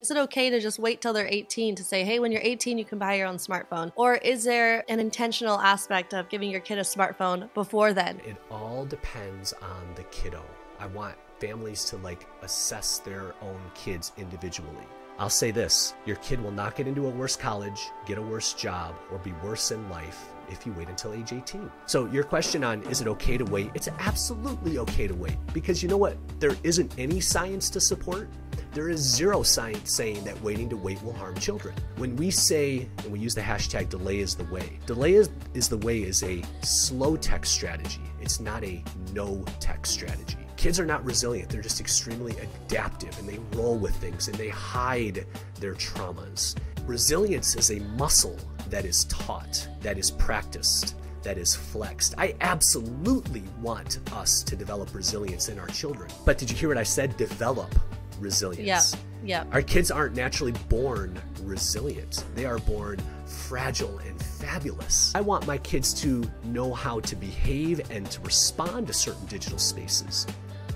Is it okay to just wait till they're 18 to say, hey, when you're 18, you can buy your own smartphone? Or is there an intentional aspect of giving your kid a smartphone before then? It all depends on the kiddo. I want families to assess their own kids individually. I'll say this, your kid will not get into a worse college, get a worse job, or be worse in life if you wait until age 18. So your question on, is it okay to wait? It's absolutely okay to wait, because you know what? There isn't any science to support. There is zero science saying that waiting to wait will harm children. When we say, and we use the hashtag delay is the way, delay is the way is a slow tech strategy. It's not a no tech strategy. Kids are not resilient. They're just extremely adaptive, and they roll with things and they hide their traumas. Resilience is a muscle that is taught, that is practiced, that is flexed. I absolutely want us to develop resilience in our children. But did you hear what I said? Develop resilience. Yeah. Our kids aren't naturally born resilient. They are born fragile and fabulous. I want my kids to know how to behave and to respond to certain digital spaces,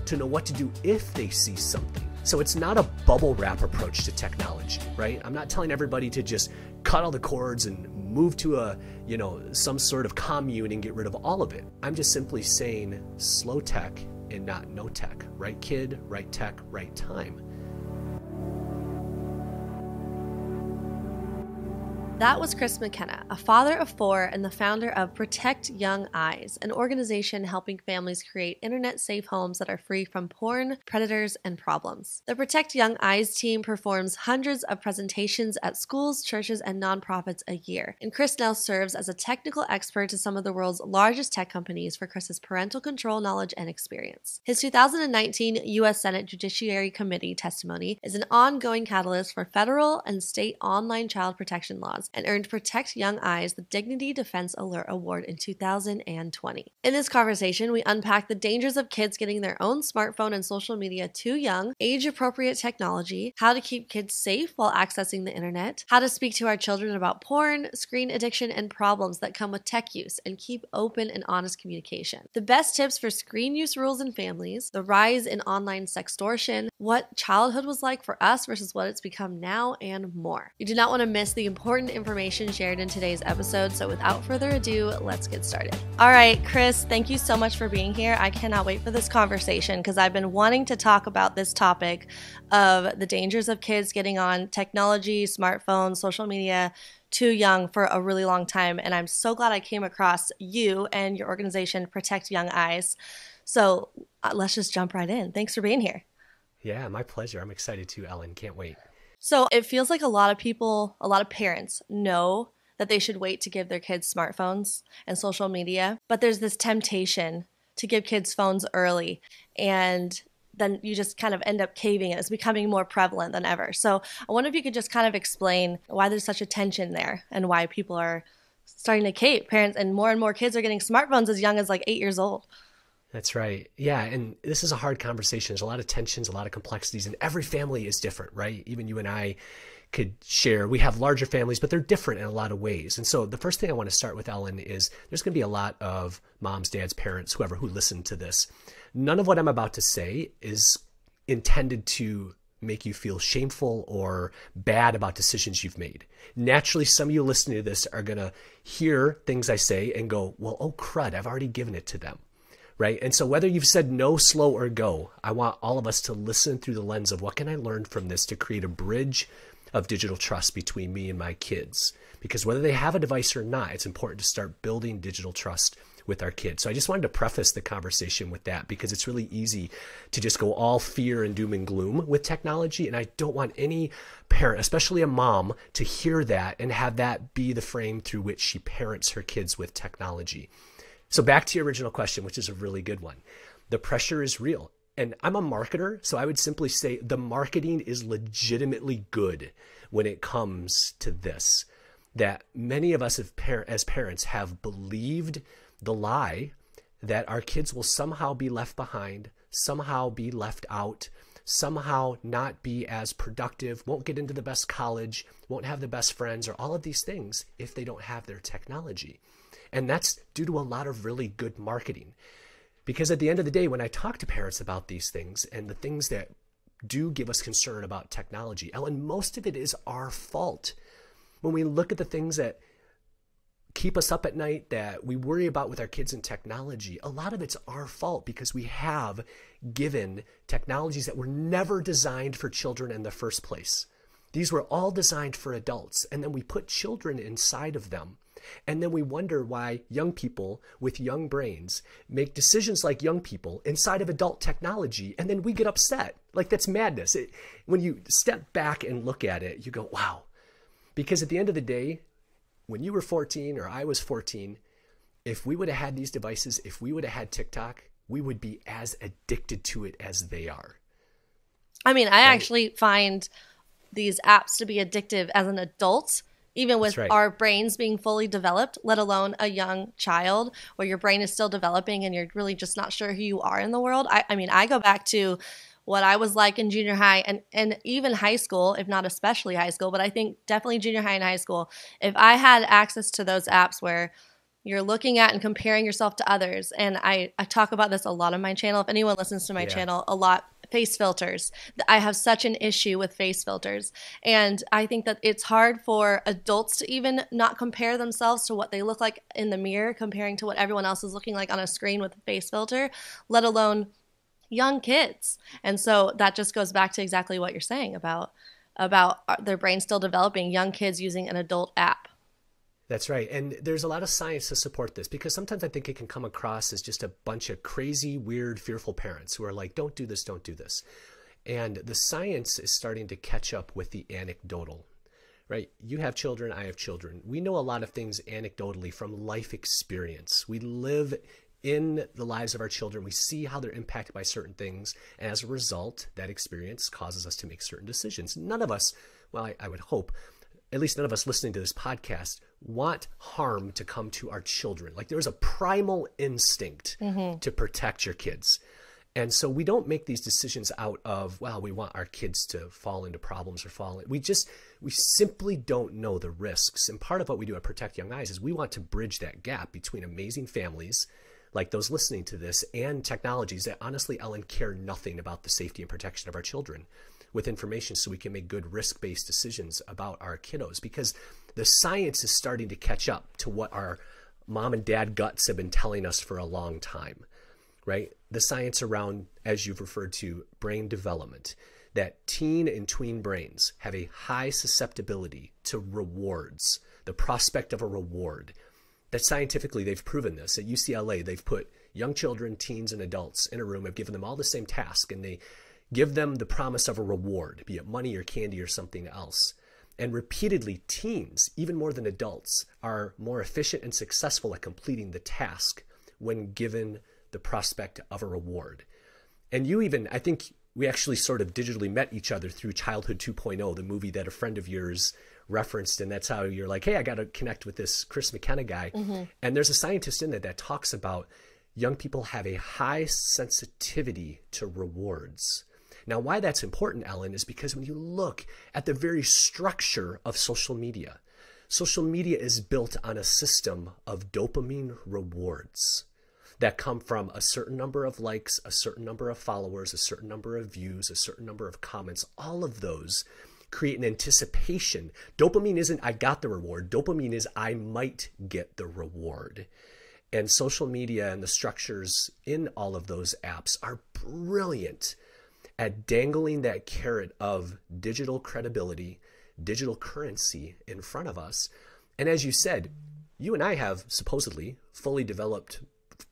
to know what to do if they see something. So it's not a bubble wrap approach to technology, right? I'm not telling everybody to just cut all the cords and move to some sort of commune and get rid of all of it. I'm just simply saying slow tech and not no tech. Right kid, right tech, right time. That was Chris McKenna, a father of 4 and the founder of Protect Young Eyes, an organization helping families create internet-safe homes that are free from porn, predators, and problems. The Protect Young Eyes team performs hundreds of presentations at schools, churches, and nonprofits a year, and Chris now serves as a technical expert to some of the world's largest tech companies for Chris's parental control knowledge and experience. His 2019 US Senate Judiciary Committee testimony is an ongoing catalyst for federal and state online child protection laws, and earned Protect Young Eyes the Dignity Defense Alert Award in 2020. In this conversation, we unpack the dangers of kids getting their own smartphone and social media too young, age-appropriate technology, how to keep kids safe while accessing the internet, how to speak to our children about porn, screen addiction, and problems that come with tech use, and keep open and honest communication. The best tips for screen use rules in families, the rise in online sextortion, what childhood was like for us versus what it's become now, and more. You do not want to miss the important information shared in today's episode, so without further ado, let's get started. All right, Chris, thank you so much for being here. I cannot wait for this conversation because I've been wanting to talk about this topic of the dangers of kids getting on technology, smartphones, social media too young for a really long time, and I'm so glad I came across you and your organization, Protect Young Eyes. So let's just jump right in. Thanks for being here. Yeah, my pleasure. I'm excited too, Ellen. Can't wait. So it feels like a lot of people, a lot of parents know that they should wait to give their kids smartphones and social media, but there's this temptation to give kids phones early, and then you just kind of end up caving, and it's becoming more prevalent than ever. So I wonder if you could just kind of explain why there's such a tension there and why people are starting to cave. Parents and more kids are getting smartphones as young as 8 years old. That's right. Yeah. And this is a hard conversation. There's a lot of tensions, a lot of complexities, and every family is different, right? Even you and I could share, we have larger families, but they're different in a lot of ways. And so the first thing I want to start with, Ellen, is there's going to be a lot of moms, dads, parents, whoever who listen to this. None of what I'm about to say is intended to make you feel shameful or bad about decisions you've made. Naturally, some of you listening to this are going to hear things I say and go, well, oh crud, I've already given it to them. Right? And so whether you've said no, slow, or go, I want all of us to listen through the lens of what can I learn from this to create a bridge of digital trust between me and my kids. Because whether they have a device or not, it's important to start building digital trust with our kids. So I just wanted to preface the conversation with that, because it's really easy to just go all fear and doom and gloom with technology. And I don't want any parent, especially a mom, to hear that and have that be the frame through which she parents her kids with technology. So back to your original question, which is a really good one. The pressure is real. And I'm a marketer, so I would simply say the marketing is legitimately good when it comes to this. That many of us as parents have believed the lie that our kids will somehow be left behind, somehow be left out, somehow not be as productive, won't get into the best college, won't have the best friends, or all of these things if they don't have their technology. And that's due to a lot of really good marketing. Because at the end of the day, when I talk to parents about these things and the things that do give us concern about technology. Ellen, most of it is our fault. When we look at the things that keep us up at night, that we worry about with our kids and technology, a lot of it's our fault because we have given technologies that were never designed for children in the first place. These were all designed for adults, and then we put children inside of them. And then we wonder why young people with young brains make decisions like young people inside of adult technology, and then we get upset. Like, that's madness. When you step back and look at it, you go, wow. Because at the end of the day, when you were 14 or I was 14, if we would have had these devices, if we would have had TikTok, we would be as addicted to it as they are. I mean, I actually find these apps to be addictive as an adult, even with our brains being fully developed, let alone a young child where your brain is still developing and you're really just not sure who you are in the world. I mean, I go back to what I was like in junior high and even high school, if not especially high school, but I think definitely junior high and high school. If I had access to those apps where you're looking at and comparing yourself to others, and I talk about this a lot on my channel. If anyone listens to my channel a lot, face filters. I have such an issue with face filters. And I think that it's hard for adults to even not compare themselves to what they look like in the mirror, comparing to what everyone else is looking like on a screen with a face filter, let alone young kids. And so that just goes back to exactly what you're saying about their brain still developing, young kids using an adult app. That's right. And there's a lot of science to support this, because sometimes I think it can come across as just a bunch of crazy, weird, fearful parents who are like, don't do this, don't do this. And the science is starting to catch up with the anecdotal, right? You have children, I have children. We know a lot of things anecdotally from life experience. We live in the lives of our children. We see how they're impacted by certain things. And as a result, that experience causes us to make certain decisions. None of us, well, I would hope, at least none of us listening to this podcast, want harm to come to our children. Like, there's a primal instinct to protect your kids. And so we don't make these decisions out of, well, we want our kids to fall into problems or we simply don't know the risks. And part of what we do at Protect Young Eyes is we want to bridge that gap between amazing families like those listening to this and technologies that honestly, Ellen, care nothing about the safety and protection of our children, with information so we can make good risk-based decisions about our kiddos, because the science is starting to catch up to what our mom and dad guts have been telling us for a long time, right? The science around, as you've referred to, brain development, that teen and tween brains have a high susceptibility to rewards, the prospect of a reward. That scientifically, they've proven this. At UCLA, they've put young children, teens, and adults in a room, have given them all the same task, and they give them the promise of a reward, be it money or candy or something else. And repeatedly, teens, even more than adults, are more efficient and successful at completing the task when given the prospect of a reward. And you even, I think we actually sort of digitally met each other through Childhood 2.0, the movie that a friend of yours referenced. And that's how you're like, hey, I got to connect with this Chris McKenna guy. And there's a scientist in there that talks about young people have a high sensitivity to rewards. Now, why that's important, Ellen, is because when you look at the very structure of social media is built on a system of dopamine rewards that come from a certain number of likes, a certain number of followers, a certain number of views, a certain number of comments. All of those create an anticipation. Dopamine isn't I got the reward. Dopamine is I might get the reward. And social media and the structures in all of those apps are brilliant at dangling that carrot of digital credibility, digital currency in front of us. And as you said, you and I have supposedly fully developed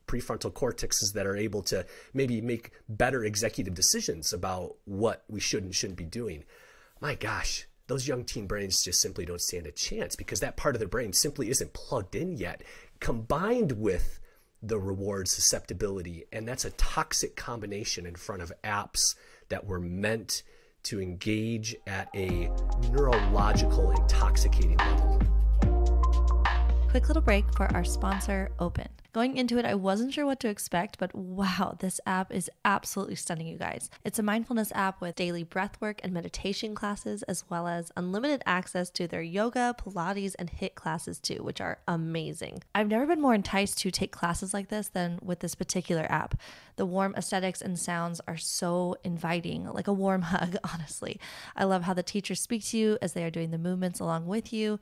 prefrontal cortexes that are able to maybe make better executive decisions about what we should and shouldn't be doing. My gosh, those young teen brains just simply don't stand a chance because that part of their brain simply isn't plugged in yet, combined with the reward susceptibility. And that's a toxic combination in front of apps that were meant to engage at a neurological intoxicating level. Quick little break for our sponsor, Open. Going into it, I wasn't sure what to expect, but wow, this app is absolutely stunning, you guys. It's a mindfulness app with daily breathwork and meditation classes, as well as unlimited access to their yoga, Pilates, and HIIT classes too, which are amazing. I've never been more enticed to take classes like this than with this particular app. The warm aesthetics and sounds are so inviting, like a warm hug, honestly. I love how the teachers speak to you as they are doing the movements along with you.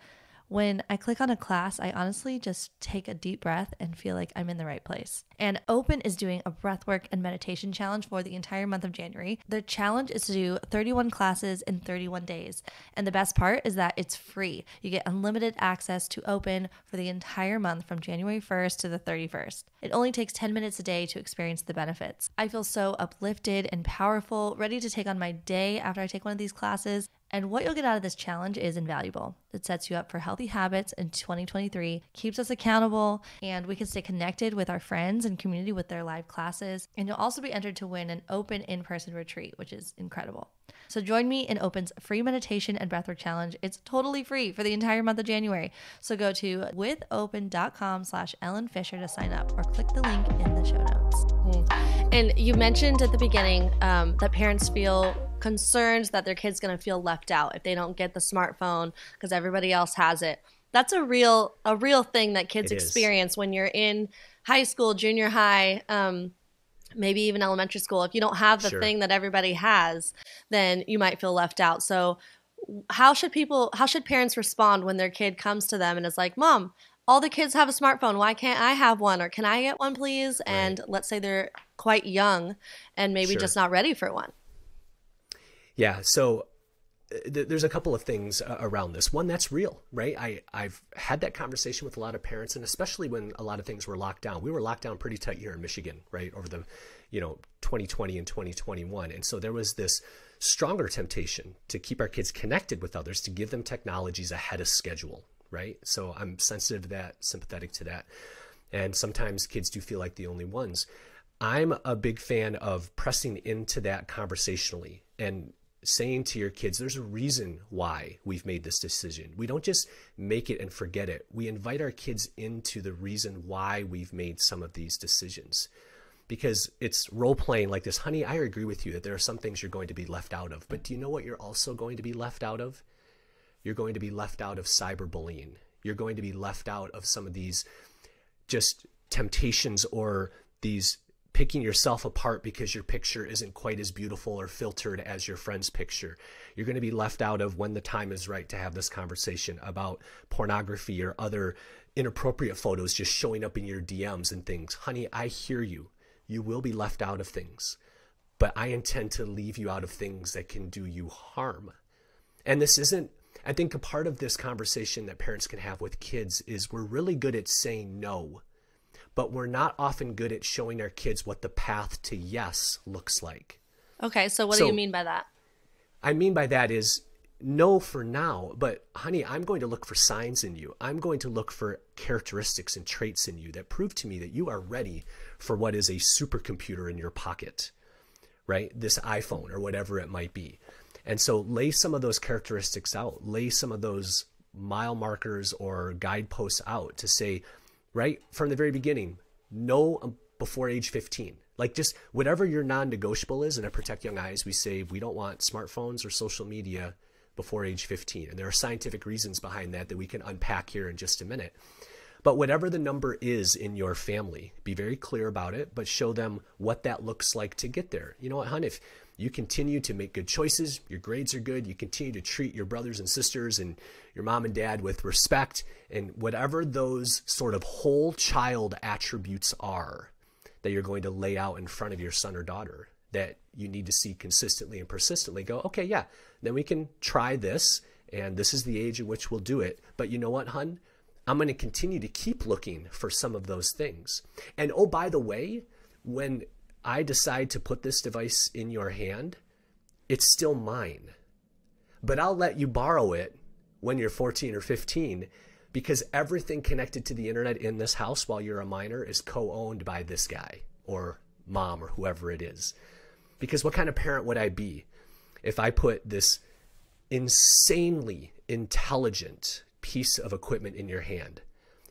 When I click on a class, I honestly just take a deep breath and feel like I'm in the right place. And Open is doing a breathwork and meditation challenge for the entire month of January. Their challenge is to do 31 classes in 31 days. And the best part is that it's free. You get unlimited access to Open for the entire month from January 1st to the 31st. It only takes 10 minutes a day to experience the benefits. I feel so uplifted and powerful, ready to take on my day after I take one of these classes. And what you'll get out of this challenge is invaluable. It sets you up for healthy habits in 2023, keeps us accountable, and we can stay connected with our friends and community with their live classes. And you'll also be entered to win an Open in-person retreat, which is incredible. So join me in Open's free meditation and breathwork challenge. It's totally free for the entire month of January. So go to withopen.com/Ellen Fisher to sign up, or click the link in the show notes. And you mentioned at the beginning that parents feel concerned that their kid's going to feel left out if they don't get the smartphone because everybody else has it. That's a real thing that kids experience when you're in high school, junior high, maybe even elementary school. If you don't have the thing that everybody has, then you might feel left out. So how should parents respond when their kid comes to them and is like, "Mom, all the kids have a smartphone. Why can't I have one? Or can I get one, please?" And let's say they're quite young and maybe just not ready for one. Yeah. So there's a couple of things around this. One, that's real, right? I've had that conversation with a lot of parents, and especially when a lot of things were locked down. We were locked down pretty tight here in Michigan, right? Over the, 2020 and 2021. And so there was this stronger temptation to keep our kids connected with others, to give them technologies ahead of schedule, right? So I'm sensitive to that, sympathetic to that. And sometimes kids do feel like the only ones. I'm a big fan of pressing into that conversationally and saying to your kids, there's a reason why we've made this decision. We don't just make it and forget it. We invite our kids into the reason why we've made some of these decisions, because it's role playing like this. Honey, I agree with you that there are some things you're going to be left out of, but do you know what you're also going to be left out of? You're going to be left out of cyberbullying. You're going to be left out of some of these just temptations, or these picking yourself apart because your picture isn't quite as beautiful or filtered as your friend's picture. You're going to be left out of when the time is right to have this conversation about pornography or other inappropriate photos just showing up in your DMs and things. Honey, I hear you. You will be left out of things, but I intend to leave you out of things that can do you harm. And this isn't, I think a part of this conversation that parents can have with kids is we're really good at saying no, but we're not often good at showing our kids what the path to yes looks like. Okay, so what do you mean by that? I mean by that is no for now, but honey, I'm going to look for signs in you. I'm going to look for characteristics and traits in you that prove to me that you are ready for what is a supercomputer in your pocket, right? This iPhone or whatever it might be. And so lay some of those characteristics out, lay some of those mile markers or guideposts out to say, right from the very beginning, no before age 15. Like just whatever your non-negotiable is. And at Protect Young Eyes, we say we don't want smartphones or social media before age 15. And there are scientific reasons behind that we can unpack here in just a minute. But whatever the number is in your family, be very clear about it, but show them what that looks like to get there. You know what, hon, if you continue to make good choices, your grades are good, you continue to treat your brothers and sisters and your mom and dad with respect, and whatever those sort of whole child attributes are that you're going to lay out in front of your son or daughter that you need to see consistently and persistently, go, okay, yeah, then we can try this, and this is the age in which we'll do it. But you know what, hun? I'm going to continue to keep looking for some of those things. And oh, by the way, when I decide to put this device in your hand, it's still mine. But I'll let you borrow it when you're 14 or 15, because everything connected to the internet in this house while you're a minor is co-owned by this guy or mom or whoever it is. Because what kind of parent would I be if I put this insanely intelligent piece of equipment in your hand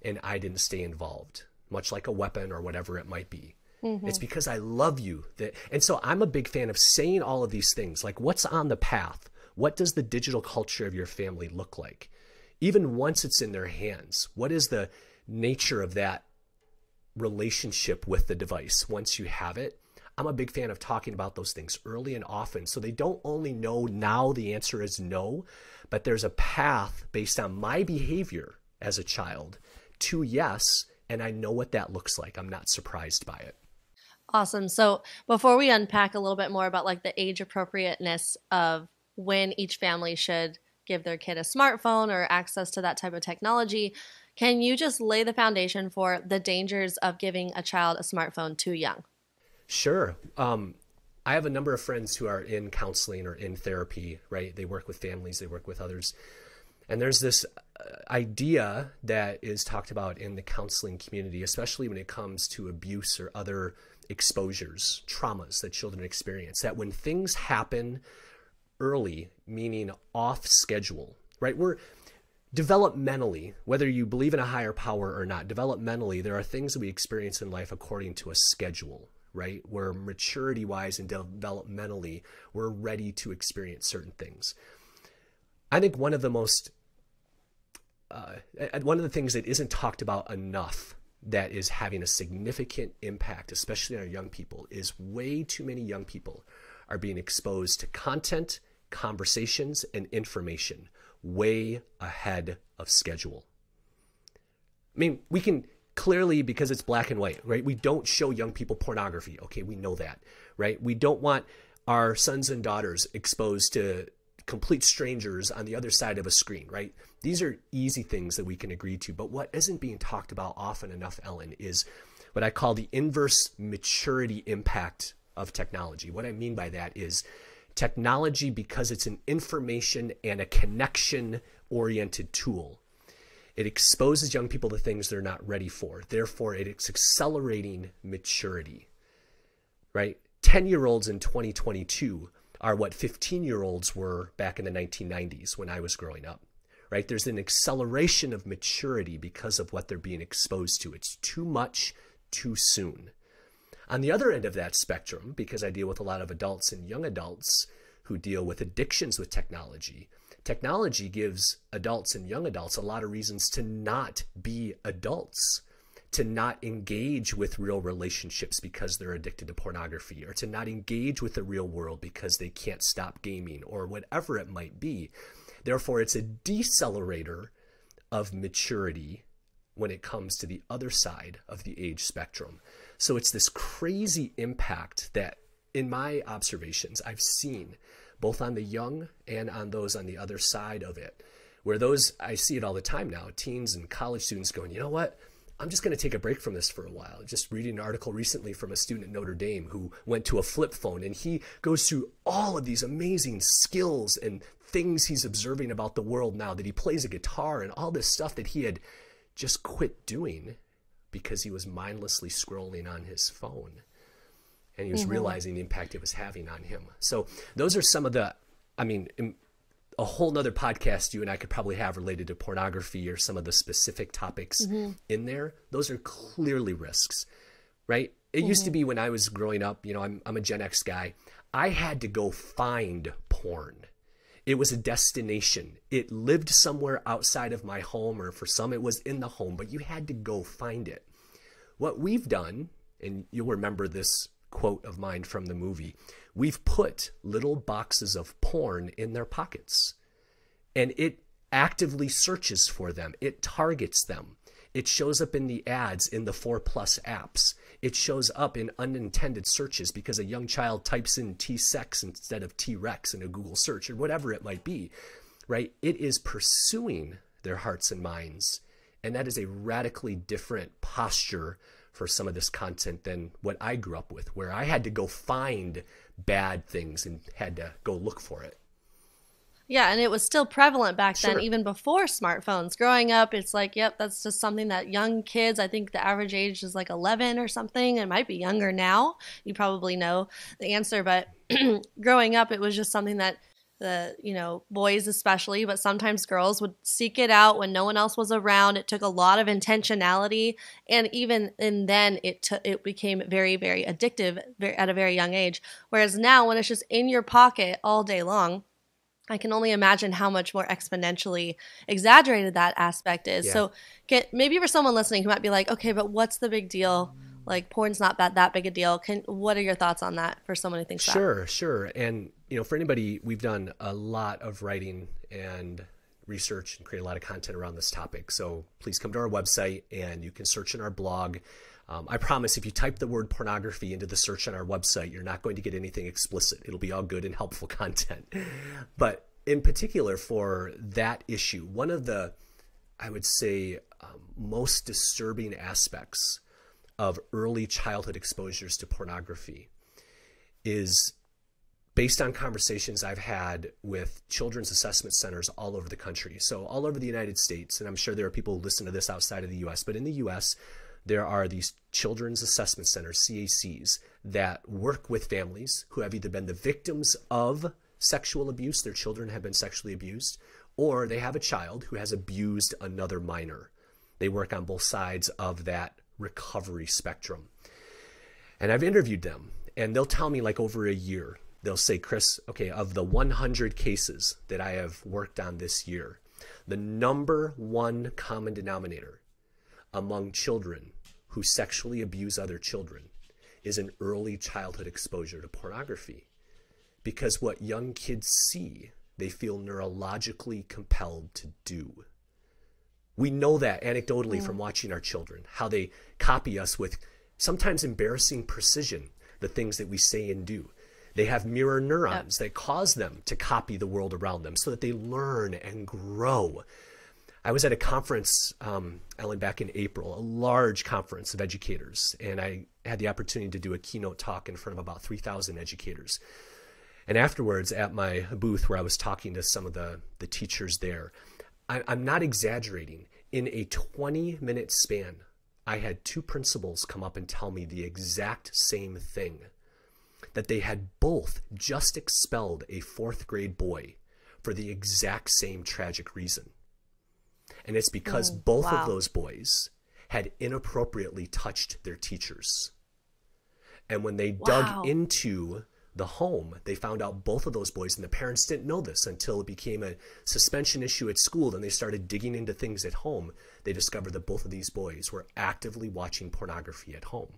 and I didn't stay involved, much like a weapon or whatever it might be. It's because I love you. And so I'm a big fan of saying all of these things, like what's on the path? What does the digital culture of your family look like? Even once it's in their hands, what is the nature of that relationship with the device once you have it? I'm a big fan of talking about those things early and often, so they don't only know now the answer is no, but there's a path based on my behavior as a child to yes, and I know what that looks like. I'm not surprised by it. Awesome. So before we unpack a little bit more about like the age appropriateness of when each family should give their kid a smartphone or access to that type of technology, can you just lay the foundation for the dangers of giving a child a smartphone too young? Sure. I have a number of friends who are in counseling or in therapy, right? They work with families, they work with others. And there's this idea that is talked about in the counseling community, especially when it comes to abuse or other exposures, traumas that children experience, that when things happen early, meaning off schedule, right? We're developmentally, whether you believe in a higher power or not, developmentally, there are things that we experience in life according to a schedule, right? Where maturity-wise and developmentally, we're ready to experience certain things. I think one of the things that isn't talked about enough that is having a significant impact, especially on our young people, is way too many young people are being exposed to content, conversations, and information way ahead of schedule. I mean, we can clearly, because it's black and white, right? We don't show young people pornography. Okay, we know that, right? We don't want our sons and daughters exposed to complete strangers on the other side of a screen, right? These are easy things that we can agree to. But what isn't being talked about often enough, Ellen, is what I call the inverse maturity impact of technology. What I mean by that is technology, because it's an information and a connection-oriented tool, it exposes young people to things they're not ready for. Therefore, it's accelerating maturity, right? 10-year-olds in 2022 are what 15-year-olds were back in the 1990s when I was growing up, right? There's an acceleration of maturity because of what they're being exposed to. It's too much, too soon. On the other end of that spectrum, because I deal with a lot of adults and young adults who deal with addictions with technology, technology gives adults and young adults a lot of reasons to not be adults, to not engage with real relationships because they're addicted to pornography, or to not engage with the real world because they can't stop gaming, or whatever it might be. Therefore, it's a decelerator of maturity when it comes to the other side of the age spectrum. So it's this crazy impact that, in my observations, I've seen both on the young and on those on the other side of it, where those, I see it all the time now, teens and college students going, you know what? I'm just going to take a break from this for a while. Just reading an article recently from a student at Notre Dame who went to a flip phone, and he goes through all of these amazing skills and things he's observing about the world now, that he plays a guitar and all this stuff that he had just quit doing because he was mindlessly scrolling on his phone. And he was realizing the impact it was having on him. So those are some of the, I mean, a whole nother podcast you and I could probably have related to pornography or some of the specific topics in there. Those are clearly risks, right? It used to be when I was growing up, you know, I'm a Gen X guy. I had to go find porn. It was a destination. It lived somewhere outside of my home, or for some it was in the home, but you had to go find it. What we've done, and you'll remember this quote of mine from the movie, we've put little boxes of porn in their pockets, and it actively searches for them. It targets them. It shows up in the ads in the 4+ apps. It shows up in unintended searches because a young child types in T-sex instead of T-rex in a Google search, or whatever it might be, right? It is pursuing their hearts and minds, and that is a radically different posture for some of this content than what I grew up with, where I had to go find bad things and had to go look for it. Yeah, and it was still prevalent back then, even before smartphones. Growing up, it's like, yep, that's just something that young kids, I think the average age is like 11 or something. It might be younger now. You probably know the answer, but growing up, it was just something that boys especially, but sometimes girls would seek it out when no one else was around. It took a lot of intentionality, and even then it became very, very addictive at a very young age. Whereas now, when it's just in your pocket all day long, I can only imagine how much more exponentially exaggerated that aspect is. Yeah. So maybe for someone listening who might be like, okay, but what's the big deal? Like, porn's not that big a deal. What are your thoughts on that for someone who thinks that? Sure. And, for anybody, we've done a lot of writing and research and create a lot of content around this topic. So please come to our website and you can search in our blog. I promise if you type the word pornography into the search on our website, you're not going to get anything explicit. It'll be all good and helpful content. But in particular for that issue, one of the, I would say, most disturbing aspects of early childhood exposures to pornography is based on conversations I've had with children's assessment centers all over the country. So all over the United States, and I'm sure there are people who listen to this outside of the US, but in the US, there are these children's assessment centers, CACs, that work with families who have either been the victims of sexual abuse, their children have been sexually abused, or they have a child who has abused another minor. They work on both sides of that recovery spectrum. And I've interviewed them, and they'll tell me like over a year, they'll say, Chris, okay, of the 100 cases that I have worked on this year, the number one common denominator among children who sexually abuse other children is an early childhood exposure to pornography. Because what young kids see, they feel neurologically compelled to do. We know that anecdotally from watching our children, how they copy us with sometimes embarrassing precision, the things that we say and do. They have mirror neurons that cause them to copy the world around them so that they learn and grow. I was at a conference, Ellen, back in April, a large conference of educators, and I had the opportunity to do a keynote talk in front of about 3,000 educators. And afterwards, at my booth where I was talking to some of the teachers there, I'm not exaggerating. In a 20-minute span, I had two principals come up and tell me the exact same thing, that they had both just expelled a 4th grade boy for the exact same tragic reason. And it's because both of those boys had inappropriately touched their teachers. And when they dug into the home, they found out both of those boys, and the parents didn't know this until it became a suspension issue at school. Then they started digging into things at home. They discovered that both of these boys were actively watching pornography at home.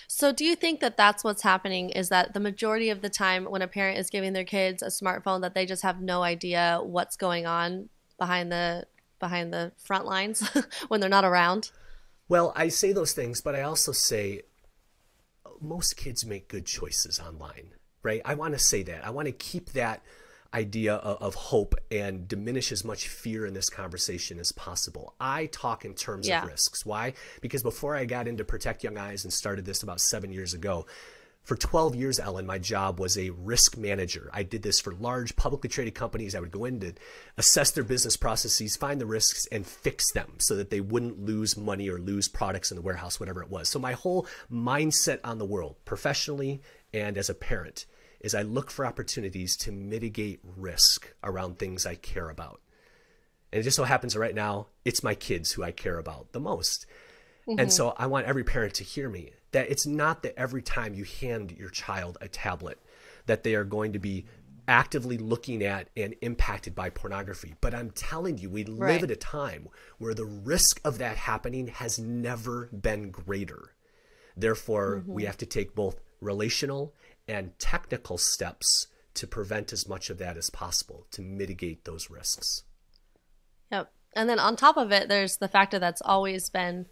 So do you think that that's what's happening, is that the majority of the time when a parent is giving their kids a smartphone, that they just have no idea what's going on behind the front lines when they're not around? Well, I say those things, but I also say most kids make good choices online, right? I want to say that. I want to keep that idea of hope and diminish as much fear in this conversation as possible. I talk in terms of risks. Why? Because before I got into Protect Young Eyes and started this about 7 years ago, for 12 years, Ellen, my job was a risk manager. I did this for large publicly traded companies. I would go in to assess their business processes, find the risks, and fix them so that they wouldn't lose money or lose products in the warehouse, whatever it was. So my whole mindset on the world, professionally and as a parent, is I look for opportunities to mitigate risk around things I care about. And it just so happens right now, it's my kids who I care about the most. And so I want every parent to hear me, that it's not that every time you hand your child a tablet that they are going to be actively looking at and impacted by pornography. But I'm telling you, we live at a time where the risk of that happening has never been greater. Therefore, we have to take both relational and technical steps to prevent as much of that as possible, to mitigate those risks. Yep. And then on top of it, there's the factor that's always been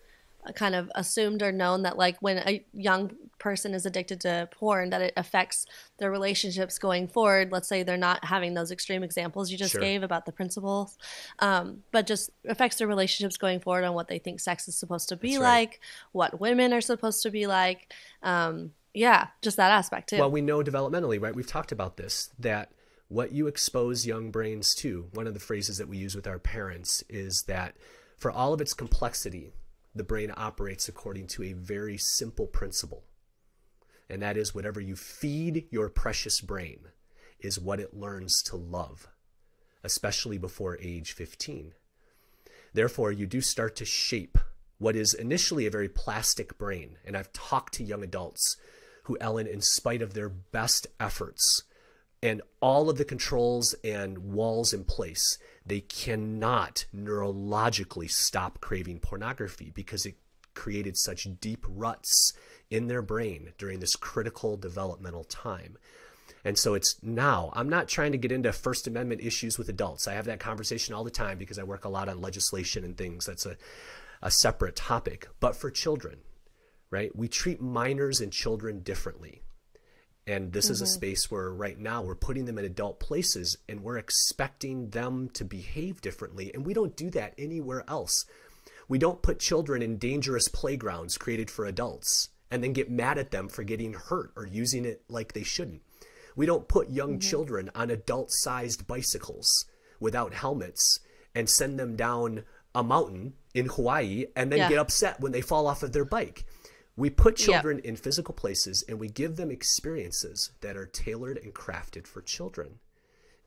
kind of assumed or known, that like when a young person is addicted to porn, that it affects their relationships going forward. Let's say they're not having those extreme examples you just gave about the principals, but just affects their relationships going forward on what they think sex is supposed to be like, what women are supposed to be like. Just that aspect too. Well, we know developmentally, right? We've talked about this, that what you expose young brains to, one of the phrases that we use with our parents is that for all of its complexity, the brain operates according to a very simple principle. And that is, whatever you feed your precious brain is what it learns to love, especially before age 15. Therefore, you do start to shape what is initially a very plastic brain. And I've talked to young adults who, Ellen, in spite of their best efforts and all of the controls and walls in place, they cannot neurologically stop craving pornography because it created such deep ruts in their brain during this critical developmental time. And so it's now, I'm not trying to get into First Amendment issues with adults. I have that conversation all the time because I work a lot on legislation and things. That's a separate topic. But for children, right, we treat minors and children differently. And this is a space where right now we're putting them in adult places and we're expecting them to behave differently. And we don't do that anywhere else. We don't put children in dangerous playgrounds created for adults and then get mad at them for getting hurt or using it like they shouldn't. We don't put young children on adult-sized bicycles without helmets and send them down a mountain in Hawaii and then get upset when they fall off of their bike. We put children in physical places and we give them experiences that are tailored and crafted for children.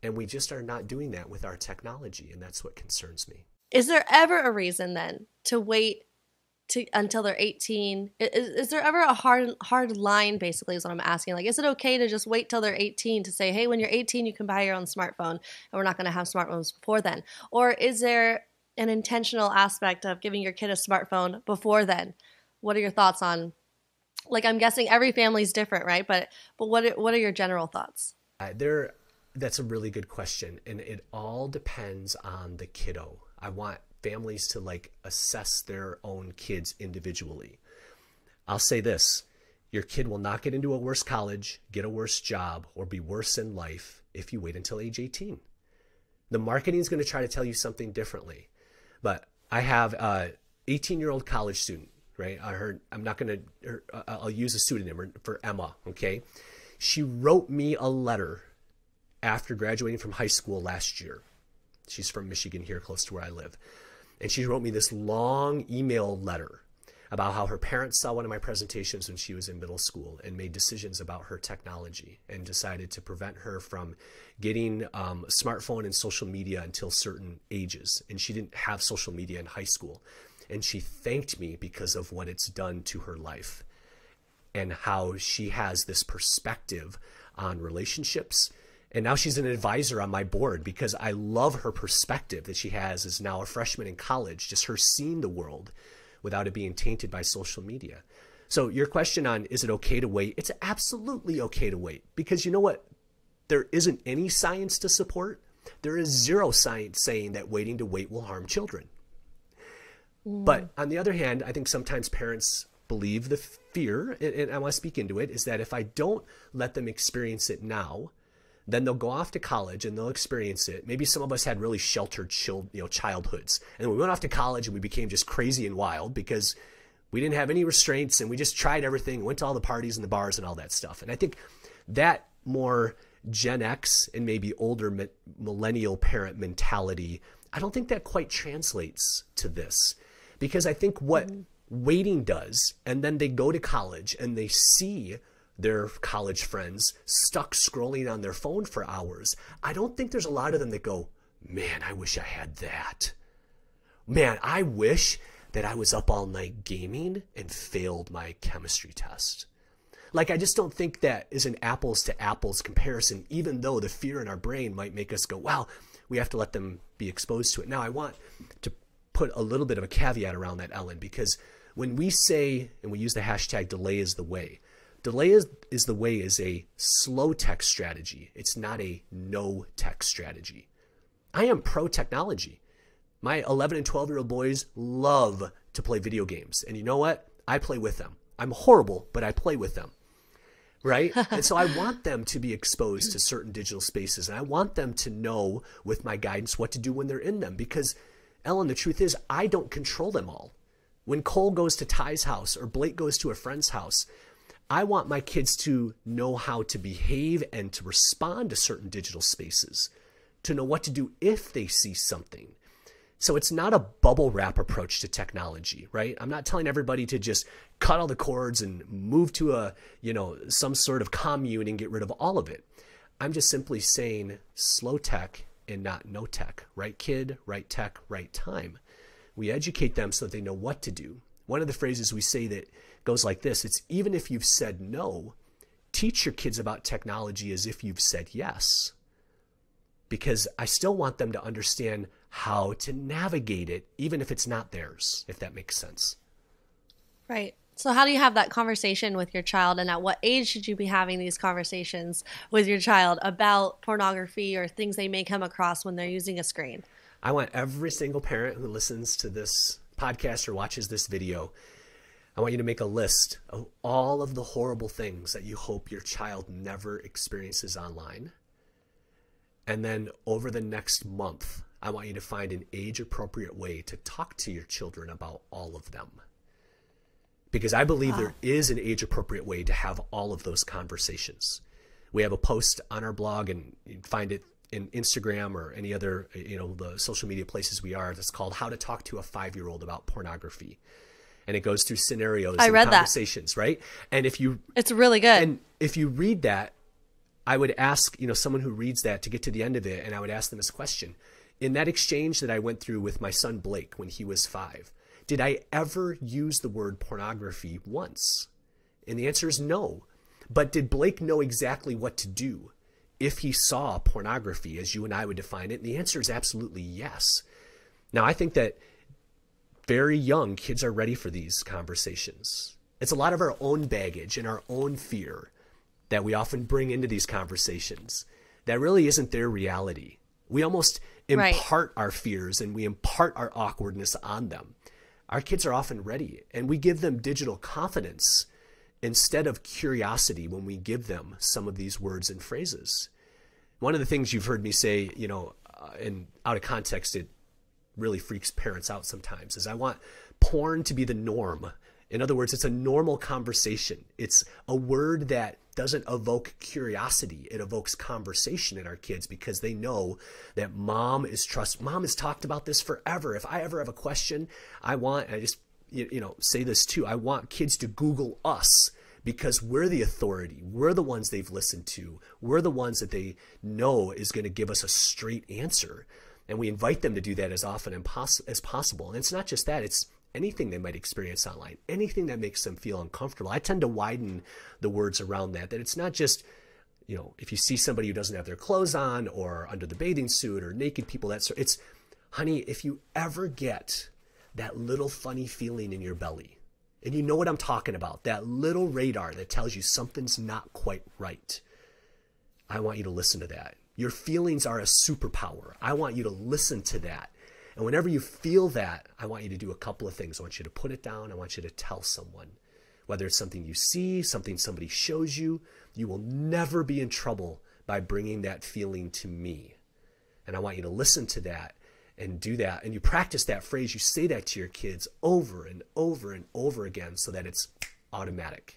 And we just are not doing that with our technology, and that's what concerns me. Is there ever a reason then to wait until they're 18? Is there ever a hard line, basically, is what I'm asking? Like, is it okay to just wait till they're 18 to say, hey, when you're 18, you can buy your own smartphone, and we're not going to have smartphones before then? Or is there an intentional aspect of giving your kid a smartphone before then? What are your thoughts on, like, I'm guessing every family's different, right? But what are your general thoughts? That's a really good question. And it all depends on the kiddo. I want families to like assess their own kids individually. I'll say this, your kid will not get into a worse college, get a worse job, or be worse in life if you wait until age 18. The marketing is going to try to tell you something differently. But I have a 18-year-old college student, right? I'll use a pseudonym for Emma, okay? She wrote me a letter after graduating from high school last year. She's from Michigan here, close to where I live. And she wrote me this long email letter about how her parents saw one of my presentations when she was in middle school and made decisions about her technology and decided to prevent her from getting a smartphone and social media until certain ages. And she didn't have social media in high school. And she thanked me because of what it's done to her life and how she has this perspective on relationships. And now she's an advisor on my board because I love her perspective that she has as now a freshman in college, just her seeing the world without it being tainted by social media. So your question on, is it okay to wait? It's absolutely okay to wait because you know what? There isn't any science to support. There is zero science saying that waiting to wait will harm children. But on the other hand, I think sometimes parents believe the fear, and I want to speak into it, is that if I don't let them experience it now, then they'll go off to college and they'll experience it. Maybe some of us had really sheltered childhoods. And then we went off to college and we became just crazy and wild because we didn't have any restraints and we just tried everything, went to all the parties and the bars and all that stuff. And I think that more Gen X and maybe older millennial parent mentality, I don't think that quite translates to this. Because I think what waiting does, and then they go to college and they see their college friends stuck scrolling on their phone for hours. I don't think there's a lot of them that go, man, I wish I had that. Man, I wish that I was up all night gaming and failed my chemistry test. Like, I just don't think that is an apples to apples comparison, even though the fear in our brain might make us go, wow, we have to let them be exposed to it. Now, I want to put a little bit of a caveat around that, Ellen, because when we say, and we use the hashtag delay is the way, delay is the way is a slow tech strategy. It's not a no tech strategy. I am pro technology. My 11 and 12-year-old boys love to play video games. And you know what? I play with them. I'm horrible, but I play with them. Right? And so I want them to be exposed to certain digital spaces. And I want them to know with my guidance what to do when they're in them. Because, Ellen, the truth is I don't control them all. When Cole goes to Ty's house or Blake goes to a friend's house, I want my kids to know how to behave and to respond to certain digital spaces, to know what to do if they see something. So it's not a bubble wrap approach to technology, right? I'm not telling everybody to just cut all the cords and move to some sort of commune and get rid of all of it. I'm just simply saying slow tech and not no tech. Right kid, right tech, right time. We educate them so that they know what to do. One of the phrases we say that goes like this, it's even if you've said no, teach your kids about technology as if you've said yes. Because I still want them to understand how to navigate it, even if it's not theirs, if that makes sense. Right. So how do you have that conversation with your child, and at what age should you be having these conversations with your child about pornography or things they may come across when they're using a screen? I want every single parent who listens to this podcast or watches this video, I want you to make a list of all of the horrible things that you hope your child never experiences online. And then over the next month, I want you to find an age-appropriate way to talk to your children about all of them. Because I believe there is an age-appropriate way to have all of those conversations. We have a post on our blog, and you can find it in Instagram or any other, the social media places we are. That's called How to Talk to a 5-Year-Old About Pornography. And it goes through scenarios and conversations, right? And it's really good. And if you read that, I would ask, someone who reads that to get to the end of it, and I would ask them this question. In that exchange that I went through with my son Blake when he was 5, did I ever use the word pornography once? And the answer is no. But did Blake know exactly what to do if he saw pornography as you and I would define it? And the answer is absolutely yes. Now, I think that very young kids are ready for these conversations. It's a lot of our own baggage and our own fear that we often bring into these conversations that really isn't their reality. We almost impart our fears and we impart our awkwardness on them. Our kids are often ready, and we give them digital confidence instead of curiosity when we give them some of these words and phrases. One of the things you've heard me say, and out of context, it really freaks parents out sometimes, is I want porn to be the norm. In other words, it's a normal conversation. It's a word that doesn't evoke curiosity. It evokes conversation in our kids because they know that mom has talked about this forever. If I ever have a question, and I just, say this too, I want kids to Google us because we're the authority. We're the ones they've listened to. We're the ones that they know is going to give us a straight answer. And we invite them to do that as often as possible. And it's not just that, it's anything they might experience online, anything that makes them feel uncomfortable. I tend to widen the words around that it's not just, if you see somebody who doesn't have their clothes on or under the bathing suit or naked people, it's, honey, if you ever get that little funny feeling in your belly, and you know what I'm talking about, that little radar that tells you something's not quite right, I want you to listen to that. Your feelings are a superpower. I want you to listen to that. And whenever you feel that, I want you to do a couple of things. I want you to put it down. I want you to tell someone. Whether it's something you see, something somebody shows you, you will never be in trouble by bringing that feeling to me. And I want you to listen to that and do that. And you practice that phrase. You say that to your kids over and over and over again so that it's automatic.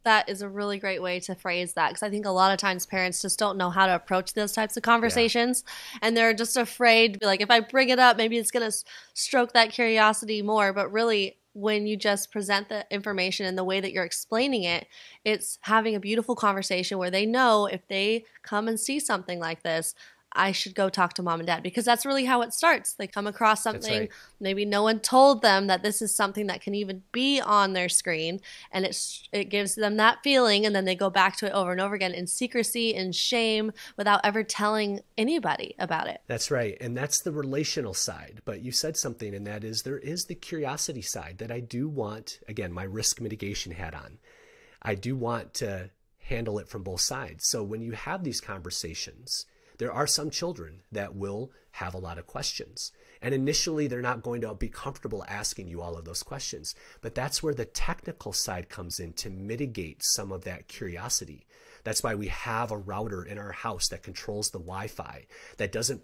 That is a really great way to phrase that, because I think a lot of times parents just don't know how to approach those types of conversations, and they're just afraid, like, if I bring it up, maybe it's going to stroke that curiosity more. But really, when you just present the information in the way that you're explaining it, it's having a beautiful conversation where they know if they come and see something like this, I should go talk to mom and dad, because that's really how it starts. They come across something, maybe no one told them that this is something that can even be on their screen, and it gives them that feeling, and then they go back to it over and over again in secrecy and shame without ever telling anybody about it. That's right. And that's the relational side. But you said something, and that is there is the curiosity side that I do want, again, my risk mitigation hat on. I do want to handle it from both sides. So when you have these conversations, there are some children that will have a lot of questions. And initially, they're not going to be comfortable asking you all of those questions. But that's where the technical side comes in to mitigate some of that curiosity. That's why we have a router in our house that controls the Wi-Fi, that doesn't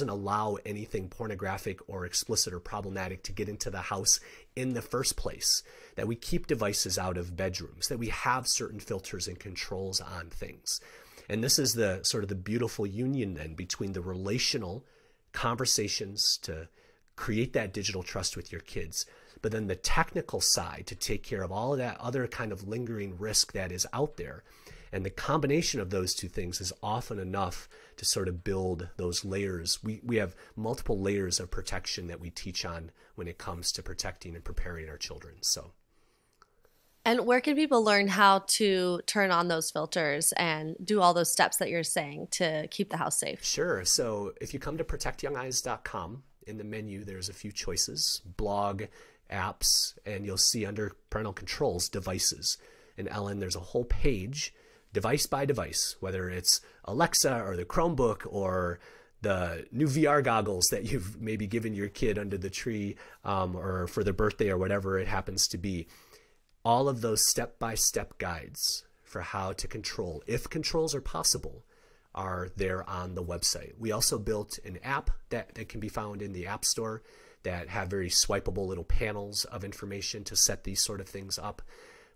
allow anything pornographic or explicit or problematic to get into the house in the first place, that we keep devices out of bedrooms, that we have certain filters and controls on things. And this is the sort of the beautiful union then between the relational conversations to create that digital trust with your kids, but then the technical side to take care of all of that other kind of lingering risk that is out there. And the combination of those two things is often enough to sort of build those layers. We have multiple layers of protection that we teach on when it comes to protecting and preparing our children. So. And where can people learn how to turn on those filters and do all those steps that you're saying to keep the house safe? Sure. So if you come to protectyoungeyes.com, in the menu, there's a few choices, blog, apps, and you'll see under parental controls, devices. And Ellen, there's a whole page, device by device, whether it's Alexa or the Chromebook or the new VR goggles that you've maybe given your kid under the tree or for their birthday or whatever it happens to be. All of those step-by-step guides for how to control, if controls are possible, are there on the website. We also built an app that can be found in the App Store that have very swipeable little panels of information to set these sort of things up.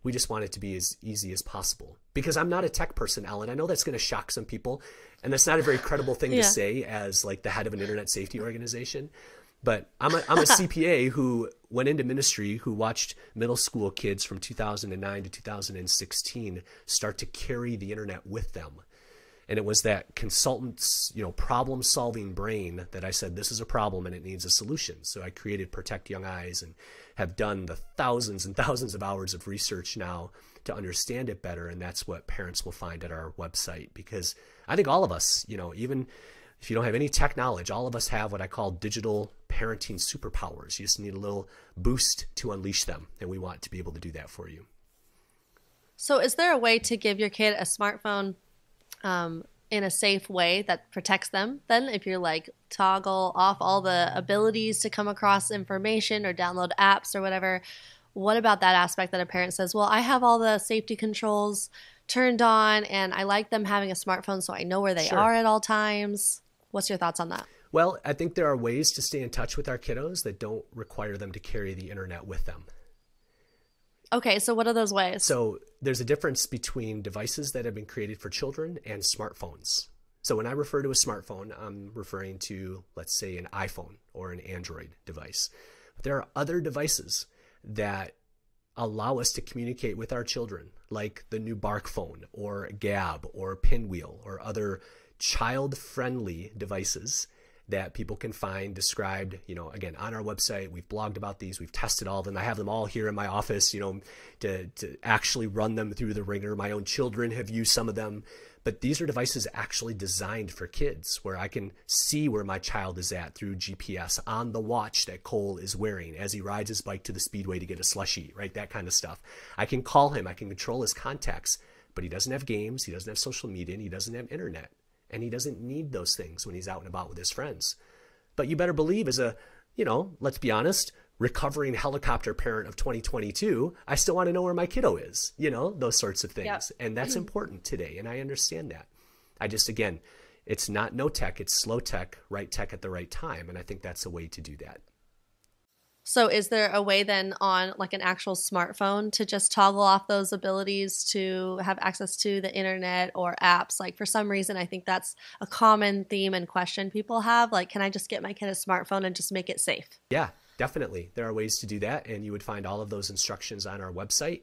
We just want it to be as easy as possible. Because I'm not a tech person, Ellen. I know that's going to shock some people, and that's not a very credible thing to say as like the head of an internet safety organization. But I'm a CPA who went into ministry, who watched middle school kids from 2009 to 2016 start to carry the internet with them. And it was that consultant's, problem-solving brain that I said, this is a problem and it needs a solution. So I created Protect Young Eyes and have done the thousands and thousands of hours of research now to understand it better. And that's what parents will find at our website. Because I think all of us, even if you don't have any tech knowledge, all of us have what I call digital parenting superpowers. You just need a little boost to unleash them. And we want to be able to do that for you. So is there a way to give your kid a smartphone in a safe way that protects them then? If you're like toggle off all the abilities to come across information or download apps or whatever, what about that aspect that a parent says, well, I have all the safety controls turned on and I like them having a smartphone so I know where they are at all times? What's your thoughts on that? Well, I think there are ways to stay in touch with our kiddos that don't require them to carry the internet with them. Okay, so what are those ways? So there's a difference between devices that have been created for children and smartphones. So when I refer to a smartphone, I'm referring to, let's say, an iPhone or an Android device. But there are other devices that allow us to communicate with our children, like the new Bark phone or Gab or Pinwheel or other child-friendly devices that people can find described, again, on our website. We've blogged about these. We've tested all of them. I have them all here in my office, to actually run them through the ringer. My own children have used some of them. But these are devices actually designed for kids where I can see where my child is at through GPS on the watch that Cole is wearing as he rides his bike to the speedway to get a slushie, right? That kind of stuff. I can call him. I can control his contacts. But he doesn't have games. He doesn't have social media. And he doesn't have internet. And he doesn't need those things when he's out and about with his friends. But you better believe as a, let's be honest, recovering helicopter parent of 2022, I still want to know where my kiddo is, those sorts of things. Yep. And that's important today. And I understand that. I just, again, it's not no tech, it's slow tech, right tech at the right time. And I think that's a way to do that. So is there a way then on like an actual smartphone to just toggle off those abilities to have access to the internet or apps? Like for some reason, I think that's a common theme and question people have. Like, can I just get my kid a smartphone and just make it safe? Yeah, definitely. There are ways to do that. And you would find all of those instructions on our website.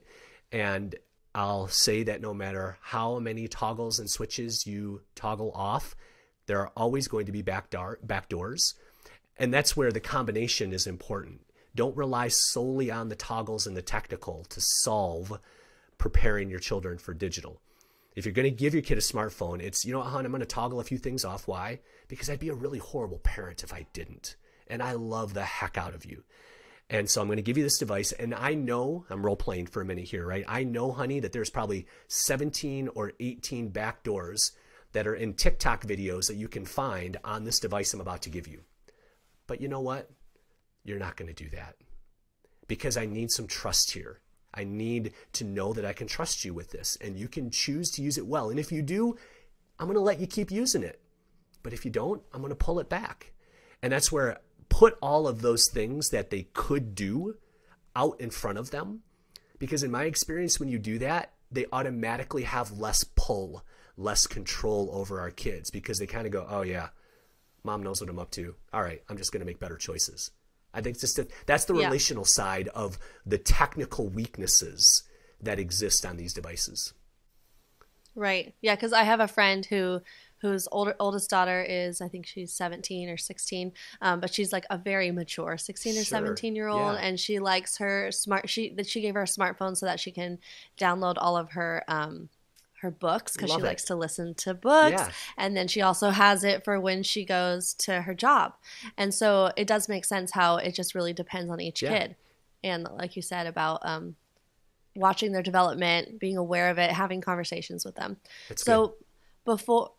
And I'll say that no matter how many toggles and switches you toggle off, there are always going to be back doors. And that's where the combination is important. Don't rely solely on the toggles and the technical to solve preparing your children for digital. If you're going to give your kid a smartphone, it's, hon, I'm going to toggle a few things off. Why? Because I'd be a really horrible parent if I didn't. And I love the heck out of you. And so I'm going to give you this device. And I know, I'm role playing for a minute here, right? I know, honey, that there's probably 17 or 18 back doors that are in TikTok videos that you can find on this device I'm about to give you. But you know what? You're not going to do that because I need some trust here. I need to know that I can trust you with this and you can choose to use it well. And if you do, I'm going to let you keep using it. But if you don't, I'm going to pull it back. And that's where put all of those things that they could do out in front of them. Because in my experience, when you do that, they automatically have less pull, less control over our kids because they kind of go, oh yeah, mom knows what I'm up to. All right, I'm just going to make better choices. I think that's the relational side of the technical weaknesses that exist on these devices. Right. Yeah, because I have a friend whose oldest daughter is, I think she's 17 or 16, but she's like a very mature 16 or Sure. 17-year-old, Yeah. and she likes her she gave her a smartphone so that she can download all of her books because she Love likes it. to listen to books, Yeah. and then she also has it for when she goes to her job. And so it does make sense how it just really depends on each Yeah. kid. And like you said about watching their development, being aware of it, having conversations with them. That's good. So before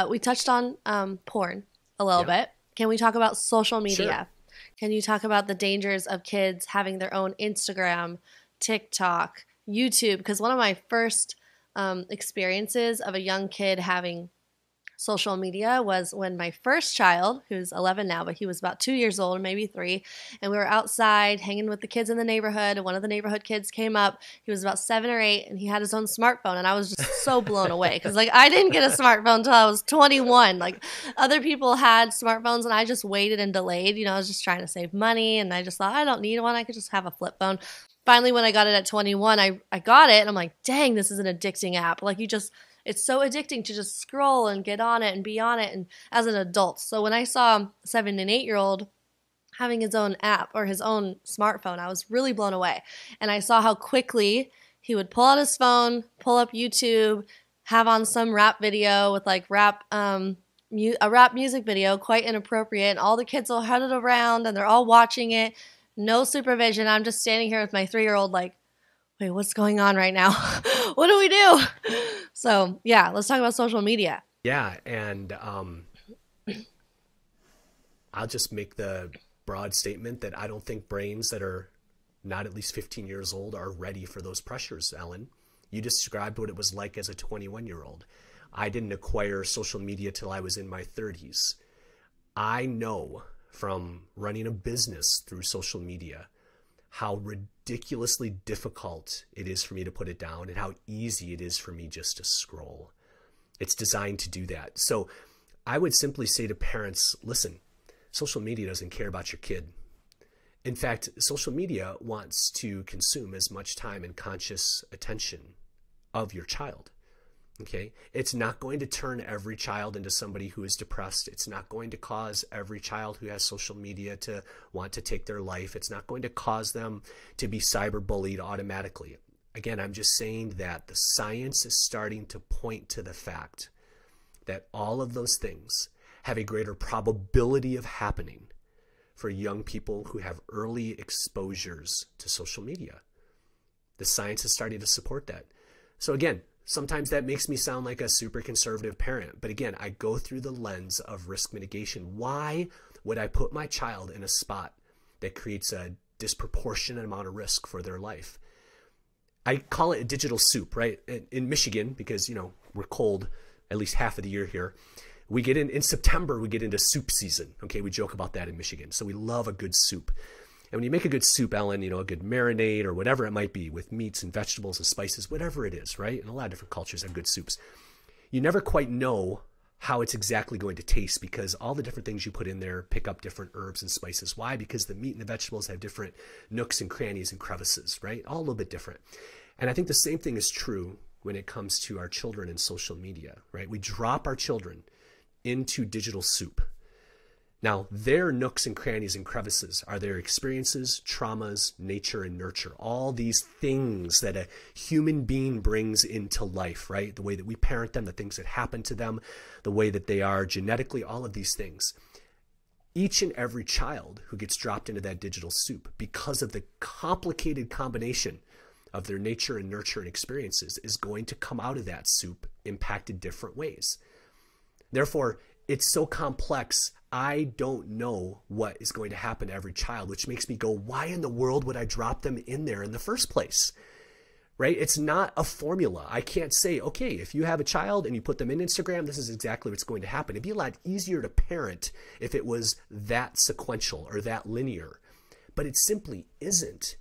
we touched on porn a little Yep. bit, can we talk about social media? Sure. Can you talk about the dangers of kids having their own Instagram, TikTok, YouTube? Because one of my first experiences of a young kid having social media was when my first child, who's 11 now, but he was about 2 years old, maybe 3, and we were outside hanging with the kids in the neighborhood, and one of the neighborhood kids came up. He was about 7 or 8, and he had his own smartphone, and I was just so blown away because, like, I didn't get a smartphone until I was 21. Like, other people had smartphones, and I just waited and delayed. You know, I was just trying to save money, and I just thought, I don't need one. I could just have a flip phone. Finally, when I got it at 21, I got it, and I'm like, dang, this is an addicting app. Like, it's so addicting to just scroll and get on it and be on it, and as an adult. So when I saw a 7 and 8-year-old having his own app or his own smartphone, I was really blown away. And I saw how quickly he would pull out his phone, pull up YouTube, have on some rap video with like a rap music video, quite inappropriate. And all the kids will huddle around and they're all watching it. No supervision. I'm just standing here with my 3-year-old like, wait, what's going on right now? What do we do? So yeah, let's talk about social media. Yeah. And I'll just make the broad statement that I don't think brains that are not at least 15 years old are ready for those pressures, Ellen. You described what it was like as a 21-year-old. I didn't acquire social media till I was in my 30s. I know from running a business through social media how ridiculously difficult it is for me to put it down and how easy it is for me just to scroll. It's designed to do that. So I would simply say to parents, listen, social media doesn't care about your kid. In fact, social media wants to consume as much time and conscious attention of your child. Okay? It's not going to turn every child into somebody who is depressed. It's not going to cause every child who has social media to want to take their life. It's not going to cause them to be cyberbullied automatically. Again, I'm just saying that the science is starting to point to the fact that all of those things have a greater probability of happening for young people who have early exposures to social media. The science is starting to support that. So again, sometimes that makes me sound like a super conservative parent. But again, I go through the lens of risk mitigation. Why would I put my child in a spot that creates a disproportionate amount of risk for their life? I call it a digital soup, right? In Michigan, because, you know, we're cold at least half of the year here. We get in September, we get into soup season. Okay, we joke about that in Michigan. So we love a good soup. And when you make a good soup, Ellen, you know, a good marinade or whatever it might be with meats and vegetables and spices, whatever it is, right? And a lot of different cultures have good soups. You never quite know how it's exactly going to taste because all the different things you put in there pick up different herbs and spices. Why? Because the meat and the vegetables have different nooks and crannies and crevices, right? All a little bit different. And I think the same thing is true when it comes to our children and social media, right? We drop our children into digital soup. Now, their nooks and crannies and crevices are their experiences, traumas, nature, and nurture. All these things that a human being brings into life, right? The way that we parent them, the things that happen to them, the way that they are genetically, all of these things. Each and every child who gets dropped into that digital soup, because of the complicated combination of their nature and nurture and experiences, is going to come out of that soup impacted different ways. Therefore, it's so complex, I don't know what is going to happen to every child, which makes me go, why in the world would I drop them in there in the first place? Right? It's not a formula. I can't say, okay, if you have a child and you put them in Instagram, this is exactly what's going to happen. It'd be a lot easier to parent if it was that sequential or that linear, but it simply isn't.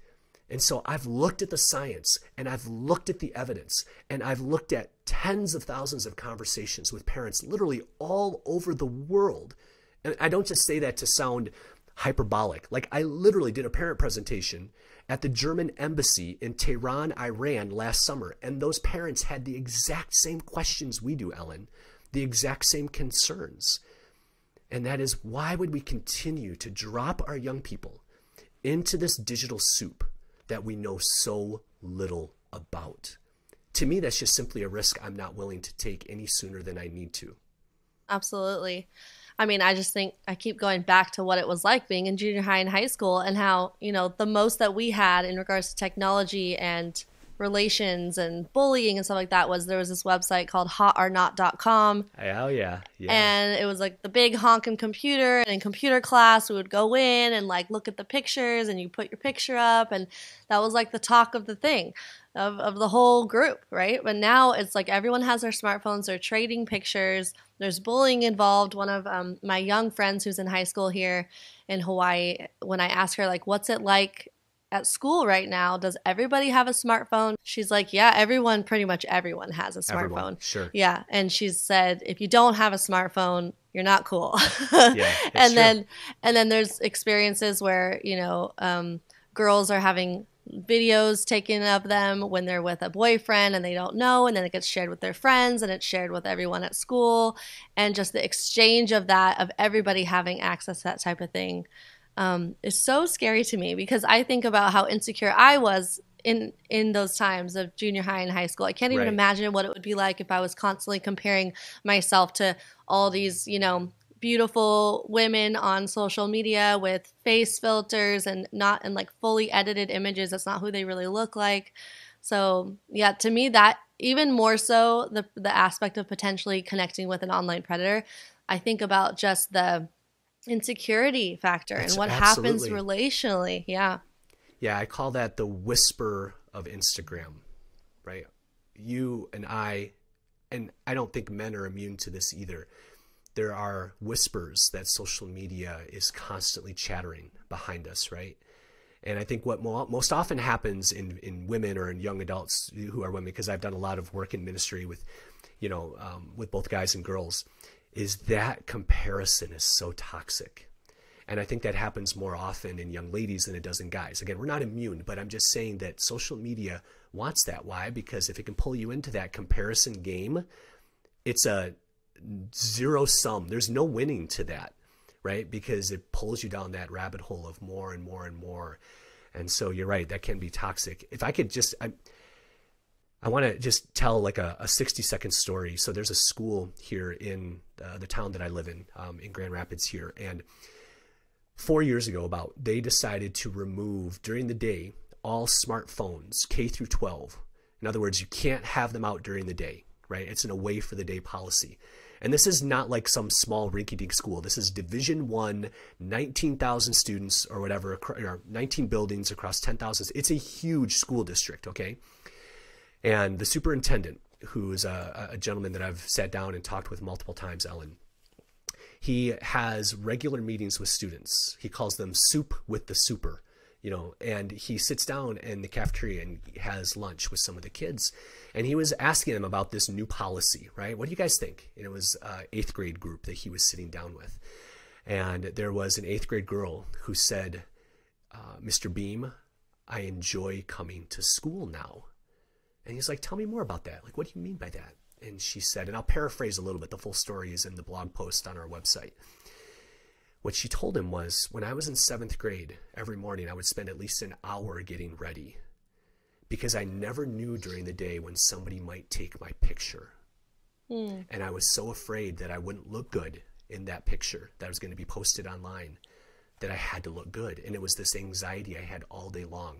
And so I've looked at the science and I've looked at the evidence and I've looked at tens of thousands of conversations with parents literally all over the world. And I don't just say that to sound hyperbolic. Like, I literally did a parent presentation at the German embassy in Tehran, Iran last summer, and those parents had the exact same questions we do, Ellen, the exact same concerns. And that is, why would we continue to drop our young people into this digital soup that we know so little about? To me, that's just simply a risk I'm not willing to take any sooner than I need to. Absolutely. I mean, I just think I keep going back to what it was like being in junior high and high school, and how, you know, the most that we had in regards to technology and relations and bullying and stuff like that was, there was this website called hotornot.com. Oh, yeah. And it was like the big honking computer, and in computer class we would go in and like look at the pictures, and you put your picture up, and that was like the talk of the thing, of the whole group, right? But now it's like everyone has their smartphones, they're trading pictures, there's bullying involved. One of my young friends who's in high school here in Hawaii, when I asked her like, what's it like at school right now? Does everybody have a smartphone? She's like, yeah, pretty much everyone has a smartphone. Everyone, sure. Yeah. And she said, if you don't have a smartphone, you're not cool. Yeah, and then there's experiences where, you know, girls are having videos taken of them when they're with a boyfriend and they don't know, and then it gets shared with their friends and it's shared with everyone at school, and just the exchange of that, of everybody having access to that type of thing, is so scary to me, because I think about how insecure I was in those times of junior high and high school. I can't even imagine what it would be like if I was constantly comparing myself to all these, you know, beautiful women on social media with face filters and not in like fully edited images. That's not who they really look like. So yeah, to me, that even more so the aspect of potentially connecting with an online predator, I think about just the insecurity factor and what happens relationally. Yeah. Yeah, I call that the whisper of Instagram, right? You and I don't think men are immune to this either. There are whispers that social media is constantly chattering behind us, right? And I think what most often happens in women or in young adults who are women, because I've done a lot of work in ministry with, you know, with both guys and girls, is that comparison is so toxic. And I think that happens more often in young ladies than it does in guys. Again, we're not immune, but I'm just saying that social media wants that. Why? Because if it can pull you into that comparison game, it's a zero sum. There's no winning to that, right? Because it pulls you down that rabbit hole of more and more and more. And so you're right, that can be toxic. If I could just, I want to just tell like a 60-second story. So there's a school here in the town that I live in Grand Rapids here. And 4 years ago they decided to remove during the day all smartphones, K through 12. In other words, you can't have them out during the day, right? It's an away for the day policy. And this is not like some small rinky-dink school. This is Division I, 19,000 students or whatever, or 19 buildings across 10,000. It's a huge school district, okay? And the superintendent, who is a gentleman that I've sat down and talked with multiple times, Ellen, he has regular meetings with students. He calls them soup with the super, you know, and he sits down in the cafeteria and has lunch with some of the kids. And he was asking them about this new policy, right? What do you guys think? And it was an 8th grade group that he was sitting down with. And there was an 8th grade girl who said, Mr. Beam, I enjoy coming to school now. And he's like, tell me more about that. Like, what do you mean by that? And she said, and I'll paraphrase a little bit, the full story is in the blog post on our website. What she told him was, when I was in 7th grade, every morning I would spend at least an hour getting ready, because I never knew during the day when somebody might take my picture. And I was so afraid that I wouldn't look good in that picture that was going to be posted online, that I had to look good. And it was this anxiety I had all day long.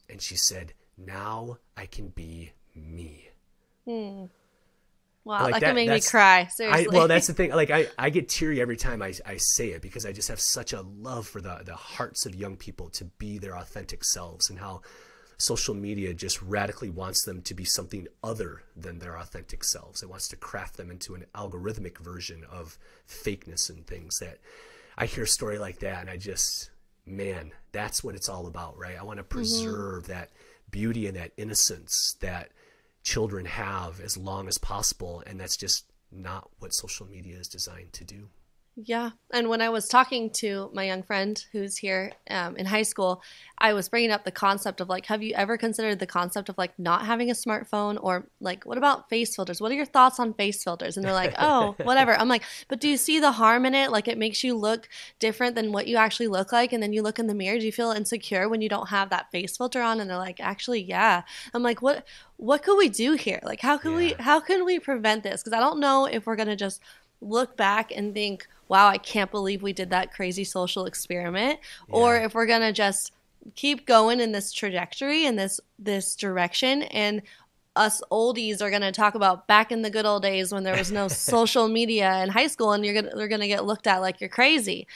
And she said, now I can be me. Wow, like that can make me cry. Seriously. Well, that's the thing. Like I get teary every time I say it, because I just have such a love for the hearts of young people to be their authentic selves, and how social media just radically wants them to be something other than their authentic selves. It wants to craft them into an algorithmic version of fakeness and things. That I hear a story like that and I just, man, that's what it's all about, right? I want to preserve that beauty and that innocence that children have as long as possible, and that's just not what social media is designed to do. Yeah. And when I was talking to my young friend who's here in high school, I was bringing up the concept of like, have you ever considered the concept of like not having a smartphone, or like, what about face filters? What are your thoughts on face filters? And they're like, oh, whatever. I'm like, but do you see the harm in it? Like, it makes you look different than what you actually look like. And then you look in the mirror, do you feel insecure when you don't have that face filter on? And they're like, actually, yeah. I'm like, what could we do here? Like, how can we prevent this? Because I don't know if we're going to just look back and think, wow, I can't believe we did that crazy social experiment, or if we're going to just keep going in this trajectory and this direction, and us oldies are going to talk about back in the good old days when there was no social media in high school, and they're going to get looked at like you're crazy.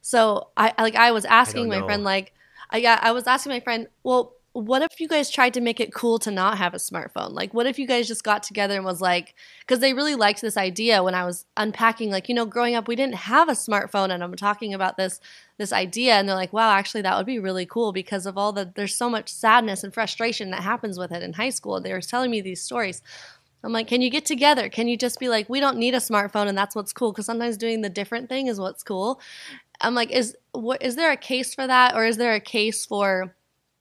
So I was asking my friend, like, I was asking my friend, well, what if you guys tried to make it cool to not have a smartphone? Like, what if you guys just got together and was like, because they really liked this idea when I was unpacking, like, you know, growing up, we didn't have a smartphone, and I'm talking about this idea, and they're like, wow, actually, that would be really cool because of there's so much sadness and frustration that happens with it in high school. They were telling me these stories. I'm like, can you get together? Can you just be like, we don't need a smartphone, and that's what's cool? Because sometimes doing the different thing is what's cool. I'm like, is there a case for that, or is there a case for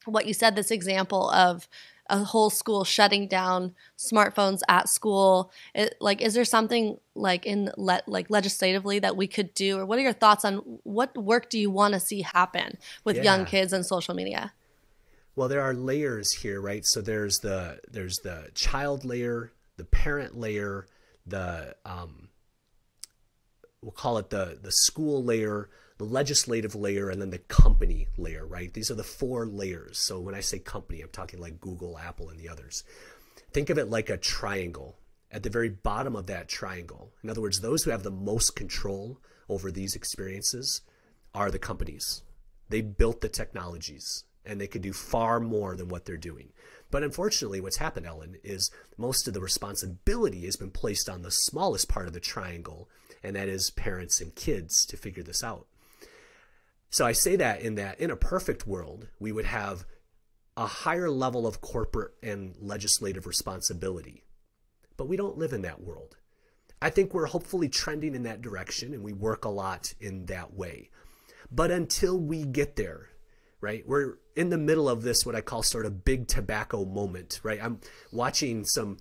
what you said, this example of a whole school shutting down smartphones at school? Is there something like legislatively that we could do, or what are your thoughts on what work do you want to see happen with young kids and social media? Well, there are layers here, right? So there's the child layer, the parent layer, the we'll call it the school layer, the legislative layer, and then the company layer, right? These are the 4 layers. So when I say company, I'm talking like Google, Apple, and the others. Think of it like a triangle. At the very bottom of that triangle, in other words, those who have the most control over these experiences are the companies. They built the technologies, and they could do far more than what they're doing. But unfortunately, what's happened, Ellen, is most of the responsibility has been placed on the smallest part of the triangle, and that is parents and kids to figure this out. So I say that in a perfect world, we would have a higher level of corporate and legislative responsibility. But we don't live in that world. I think we're hopefully trending in that direction, and we work a lot in that way. But until we get there, right, we're in the middle of this, what I call sort of big tobacco moment, right? I'm watching some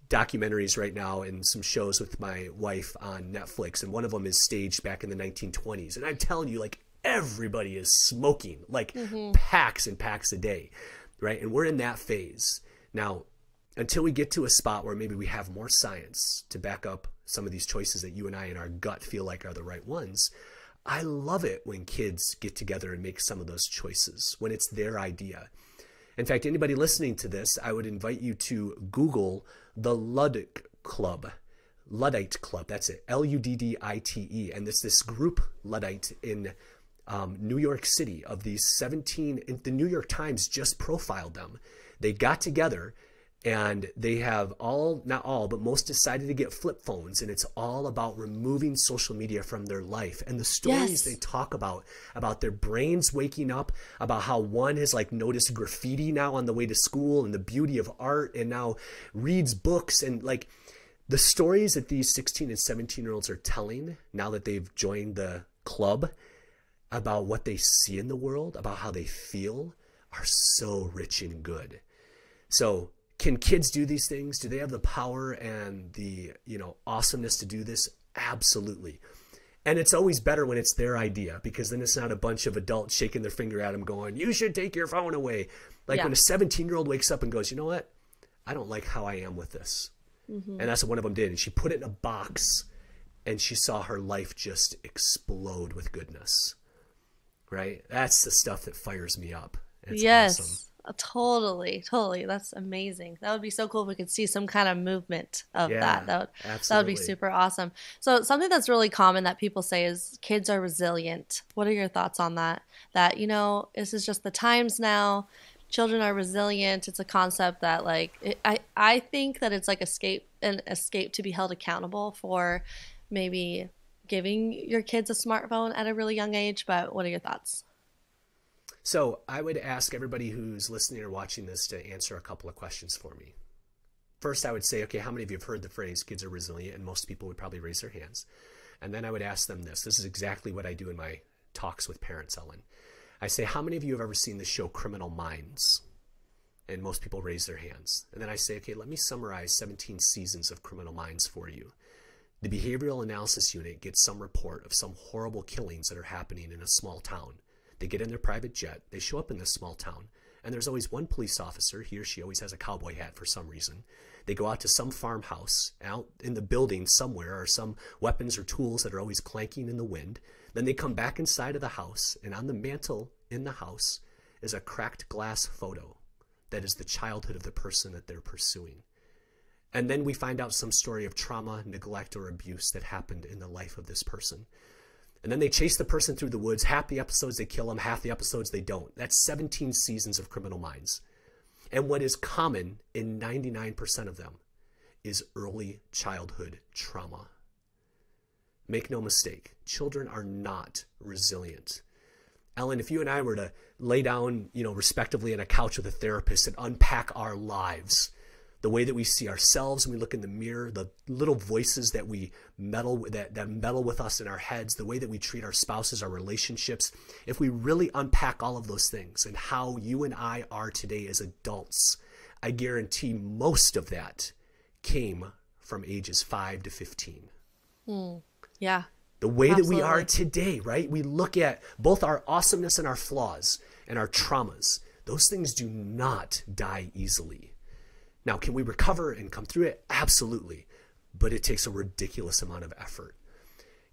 documentaries right now and some shows with my wife on Netflix, and one of them is staged back in the 1920s. And I'm telling you, like, everybody is smoking, like packs and packs a day, right? And we're in that phase. Now, until we get to a spot where maybe we have more science to back up some of these choices that you and I in our gut feel like are the right ones, I love it when kids get together and make some of those choices, when it's their idea. In fact, anybody listening to this, I would invite you to Google the Luddite Club. Luddite Club, that's it, Luddite. And it's this group, Luddite, in New York City, of these 17, the New York Times just profiled them. They got together, and they have not all, but most decided to get flip phones, and it's all about removing social media from their life. And the stories they talk about their brains waking up, about how one has like noticed graffiti now on the way to school, and the beauty of art, and now reads books, and like the stories that these 16 and 17-year-olds are telling now that they've joined the club about what they see in the world, about how they feel, are so rich and good. So can kids do these things? Do they have the power and the, awesomeness to do this? Absolutely. And it's always better when it's their idea, because then it's not a bunch of adults shaking their finger at them going, you should take your phone away. Like when a 17-year-old wakes up and goes, you know what? I don't like how I am with this. And that's what one of them did. And she put it in a box, and she saw her life just explode with goodness. Right? That's the stuff that fires me up. It's awesome. Totally. That's amazing. That would be so cool if we could see some kind of movement of that. That would be super awesome. So something that's really common that people say is kids are resilient. What are your thoughts on that? That, this is just the times now. Children are resilient. It's a concept that I think that it's like an escape to be held accountable for maybe giving your kids a smartphone at a really young age. But what are your thoughts? So I would ask everybody who's listening or watching this to answer a couple of questions for me. First, I would say, okay, how many of you have heard the phrase kids are resilient? And most people would probably raise their hands. And then I would ask them this. This is exactly what I do in my talks with parents, Ellen. I say, how many of you have ever seen the show Criminal Minds? And most people raise their hands. And then I say, okay, let me summarize 17 seasons of Criminal Minds for you. The Behavioral Analysis Unit gets some report of some horrible killings that are happening in a small town. They get in their private jet. They show up in this small town. And there's always one police officer. He or she always has a cowboy hat for some reason. They go out to some farmhouse. Out in the building somewhere are some weapons or tools that are always clanking in the wind. Then they come back inside of the house. And on the mantle in the house is a cracked glass photo that is the childhood of the person that they're pursuing. And then we find out some story of trauma, neglect, or abuse that happened in the life of this person. And then they chase the person through the woods. Half the episodes they kill them, half the episodes they don't. That's 17 seasons of Criminal Minds. And what is common in 99% of them is early childhood trauma. Make no mistake, children are not resilient. Ellen, if you and I were to lay down, respectively on a couch with a therapist and unpack our lives, the way that we see ourselves when we look in the mirror, the little voices that we meddle with us in our heads, the way that we treat our spouses, our relationships, if we really unpack all of those things and how you and I are today as adults, I guarantee most of that came from ages 5 to 15. Yeah. The way that we are today, right? We look at both our awesomeness and our flaws and our traumas. Those things do not die easily. Now, can we recover and come through it? Absolutely. But it takes a ridiculous amount of effort.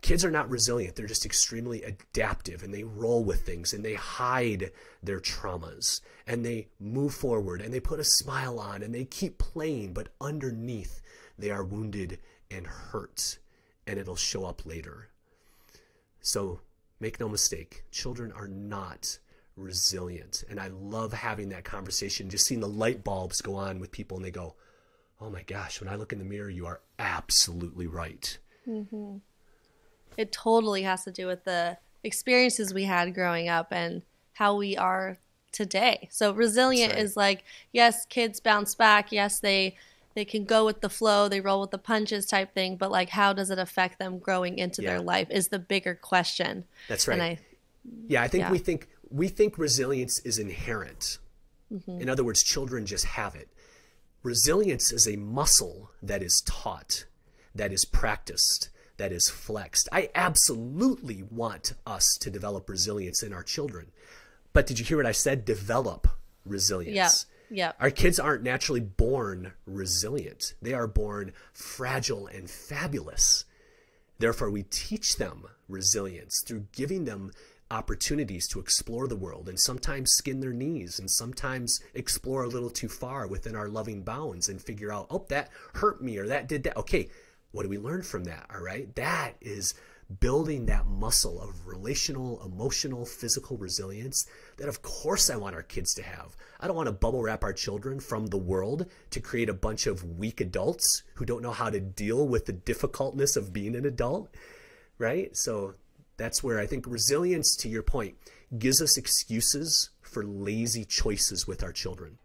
Kids are not resilient. They're just extremely adaptive, and they roll with things, and they hide their traumas, and they move forward, and they put a smile on, and they keep playing, but underneath they are wounded and hurt, and it'll show up later. So make no mistake, children are not resilient. And I love having that conversation, just seeing the light bulbs go on with people and they go, oh my gosh, when I look in the mirror, you are absolutely right. Mm-hmm. It totally has to do with the experiences we had growing up and how we are today. So resilient is like, yes, kids bounce back. Yes, they can go with the flow, they roll with the punches type thing, but like, how does it affect them growing into their life is the bigger question. That's right. And I think we think resilience is inherent. Mm-hmm. In other words, children just have it. Resilience is a muscle that is taught, that is practiced, that is flexed. I absolutely want us to develop resilience in our children. But did you hear what I said? Develop resilience. Yeah. Yeah. Our kids aren't naturally born resilient. They are born fragile and fabulous. Therefore, we teach them resilience through giving them opportunities to explore the world and sometimes skin their knees and sometimes explore a little too far within our loving bounds and figure out, oh, that hurt me or that did that. Okay, what do we learn from that? All right. That is building that muscle of relational, emotional, physical resilience that of course I want our kids to have. I don't want to bubble wrap our children from the world to create a bunch of weak adults who don't know how to deal with the difficultness of being an adult, right? So that's where I think resilience, to your point, gives us excuses for lazy choices with our children.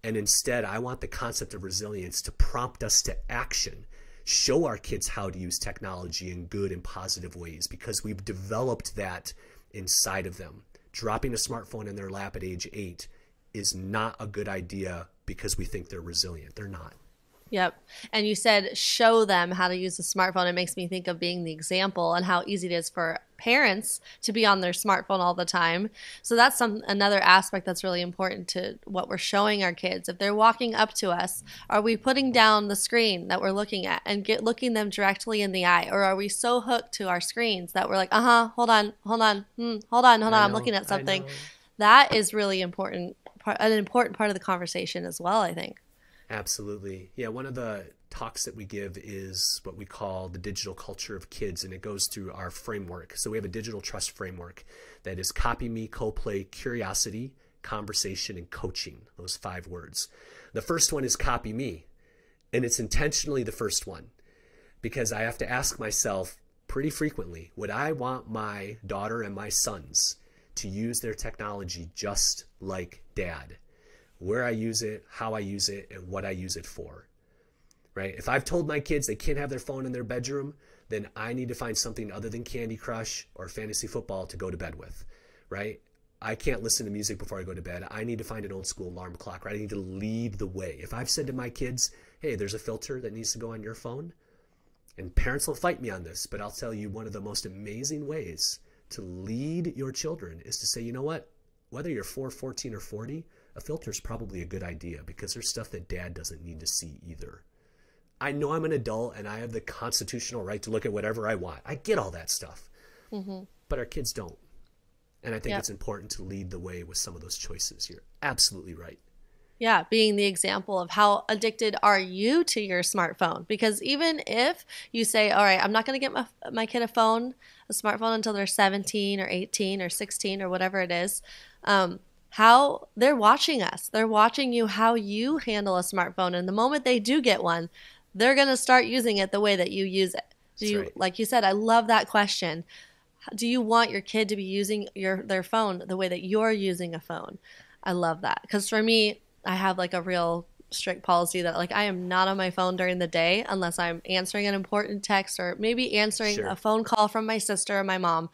And instead, I want the concept of resilience to prompt us to action. Show our kids how to use technology in good and positive ways because we've developed that inside of them. Dropping a smartphone in their lap at age 8 is not a good idea because we think they're resilient. They're not. Yep. And you said show them how to use the smartphone. It makes me think of being the example and how easy it is for parents to be on their smartphone all the time. So that's another aspect that's really important to what we're showing our kids. If they're walking up to us, are we putting down the screen that we're looking at and looking them directly in the eye? Or are we so hooked to our screens that we're like, hold on, I'm looking at something. That is really important, an important part of the conversation as well, I think. Absolutely. Yeah, one of the talks that we give is what we call the digital culture of kids, and it goes through our framework. So we have a digital trust framework that is copy me, co-play, curiosity, conversation, and coaching, those 5 words. The first one is copy me, and it's intentionally the first one because I have to ask myself pretty frequently, would I want my daughter and my sons to use their technology just like dad? Where I use it, how I use it, and what I use it for, right? If I've told my kids they can't have their phone in their bedroom, then I need to find something other than Candy Crush or fantasy football to go to bed with, right? I can't listen to music before I go to bed. I need to find an old school alarm clock, right? I need to lead the way. If I've said to my kids, hey, there's a filter that needs to go on your phone, and parents will fight me on this, but I'll tell you one of the most amazing ways to lead your children is to say, you know what? Whether you're 4, 14, or 40, a filter is probably a good idea because there's stuff that dad doesn't need to see either. I know I'm an adult and I have the constitutional right to look at whatever I want. I get all that stuff, but our kids don't. And I think it's important to lead the way with some of those choices. You're absolutely right. Yeah, being the example of how addicted are you to your smartphone? Because even if you say, all right, I'm not going to get my kid a smartphone until they're 17 or 18 or 16 or whatever it is, how they're watching us. They're watching you, how you handle a smartphone. And the moment they do get one, they're going to start using it the way that you use it. Like you said, I love that question. Do you want your kid to be using their phone the way that you're using a phone? I love that. Because for me, I have like a real strict policy that like I am not on my phone during the day unless I'm answering an important text or maybe answering a phone call from my sister or my mom,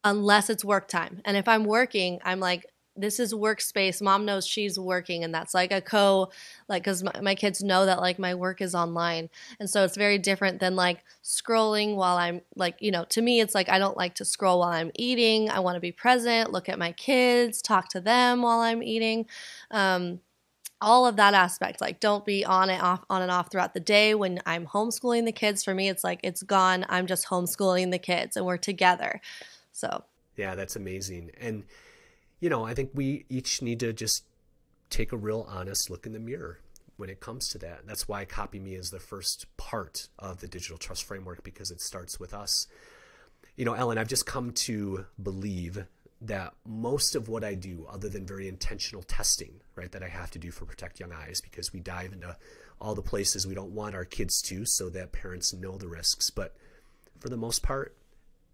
unless it's work time. And if I'm working, I'm like, this is workspace. Mom knows she's working, and that's like because my kids know that like my work is online. And so it's very different than like scrolling while I'm like, to me, it's like, I don't like to scroll while I'm eating. I want to be present, look at my kids, talk to them while I'm eating. All of that aspect, like don't be on and off throughout the day. When I'm homeschooling the kids, for me, it's like, it's gone. I'm just homeschooling the kids and we're together. So. Yeah, that's amazing. And I think we each need to just take a real honest look in the mirror when it comes to that. That's why Copy Me is the first part of the digital trust framework, because it starts with us. Ellen, I've just come to believe that most of what I do, other than very intentional testing, right, that I have to do for Protect Young Eyes, because we dive into all the places we don't want our kids to so that parents know the risks. But for the most part,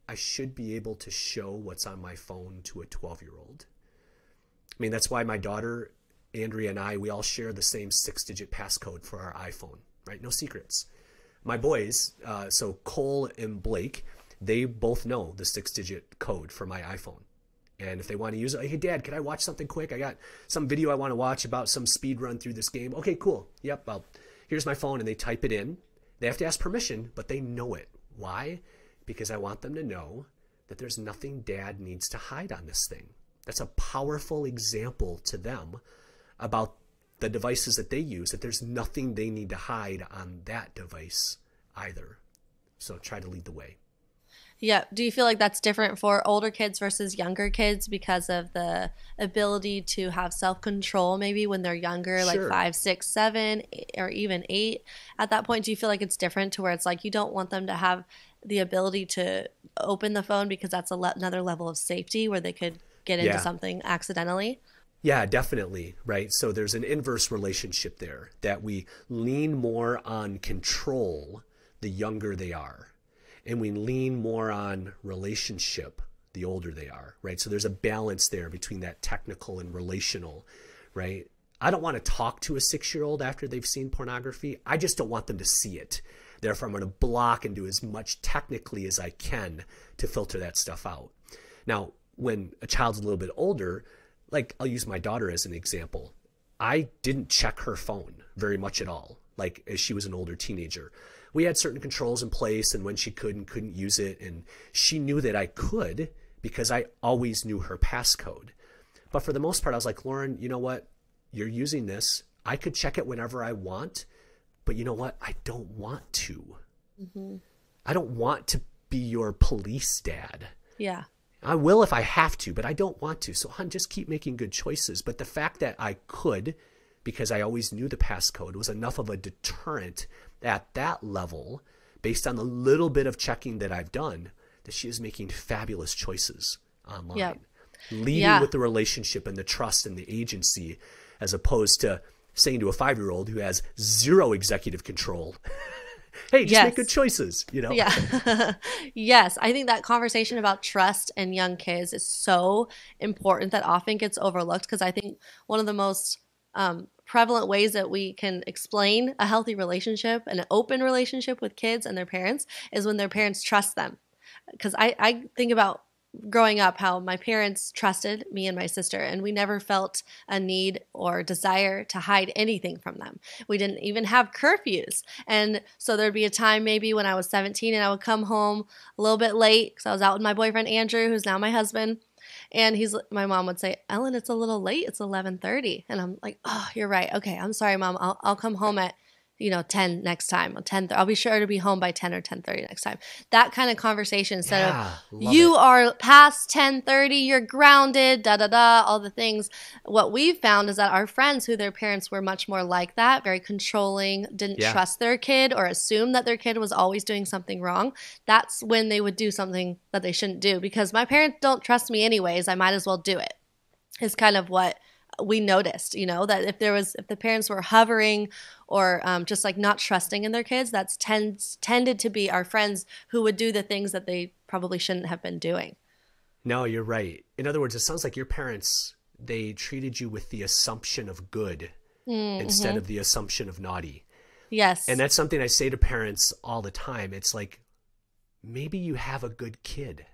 I should be able to show what's on my phone to a 12-year-old. I mean, that's why my daughter, Andrea, and we all share the same 6-digit passcode for our iPhone, right? No secrets. My boys, so Cole and Blake, they both know the 6-digit code for my iPhone. And if they want to use it, hey, Dad, can I watch something quick? I got some video I want to watch about some speed run through this game. Okay, cool. Yep, well, here's my phone. And they type it in. They have to ask permission, but they know it. Why? Because I want them to know that there's nothing Dad needs to hide on this thing. That's a powerful example to them about the devices that they use, that there's nothing they need to hide on that device either. So try to lead the way. Yeah. Do you feel like that's different for older kids versus younger kids because of the ability to have self-control maybe when they're younger, like 5, 6, 7, or even 8? At that point, do you feel like it's different to where it's like you don't want them to have the ability to open the phone because that's another level of safety where they could get into something accidentally? Yeah, definitely. Right. So there's an inverse relationship there, that we lean more on control the younger they are, and we lean more on relationship the older they are. Right. So there's a balance there between that technical and relational. Right. I don't want to talk to a 6-year-old after they've seen pornography. I just don't want them to see it. Therefore, I'm going to block and do as much technically as I can to filter that stuff out. Now, when a child's a little bit older, like I'll use my daughter as an example. I didn't check her phone very much at all, like as she was an older teenager. We had certain controls in place and when she could and couldn't use it. And she knew that I could because I always knew her passcode. But for the most part, I was like, Lauren, you know what? You're using this. I could check it whenever I want. But you know what? I don't want to. I don't want to be your police dad. Yeah. I will if I have to, but I don't want to. So, hon, just keep making good choices. But the fact that I could, because I always knew the passcode, was enough of a deterrent at that level, based on the little bit of checking that I've done, that she is making fabulous choices online. Yep. Leading with the relationship and the trust and the agency, as opposed to saying to a 5-year-old who has zero executive control, hey, just make good choices, Yeah. Yes. I think that conversation about trust and young kids is so important that often gets overlooked, because I think one of the most prevalent ways that we can explain a healthy relationship and an open relationship with kids and their parents is when their parents trust them. Because I think about growing up how my parents trusted me and my sister, and we never felt a need or desire to hide anything from them. We didn't even have curfews. And so there'd be a time maybe when I was 17 and I would come home a little bit late because I was out with my boyfriend Andrew, who's now my husband. And my mom would say, Ellen, it's a little late. It's 11:30. And I'm like, oh, you're right. Okay, I'm sorry, Mom. I'll come home at 10 next time. 10. I'll be sure to be home by 10 or 10:30 next time. That kind of conversation instead of you are past 10:30, you're grounded, all the things. What we've found is that our friends who their parents were much more like that, very controlling, didn't trust their kid or assume that their kid was always doing something wrong. That's when they would do something that they shouldn't do because my parents don't trust me anyways. I might as well do it. Is kind of what we noticed, that if the parents were hovering or just like not trusting in their kids, that's tended to be our friends who would do the things that they probably shouldn't have been doing. No, you're right. In other words, it sounds like your parents, they treated you with the assumption of good instead of the assumption of naughty. Yes. And that's something I say to parents all the time. It's like, maybe you have a good kid.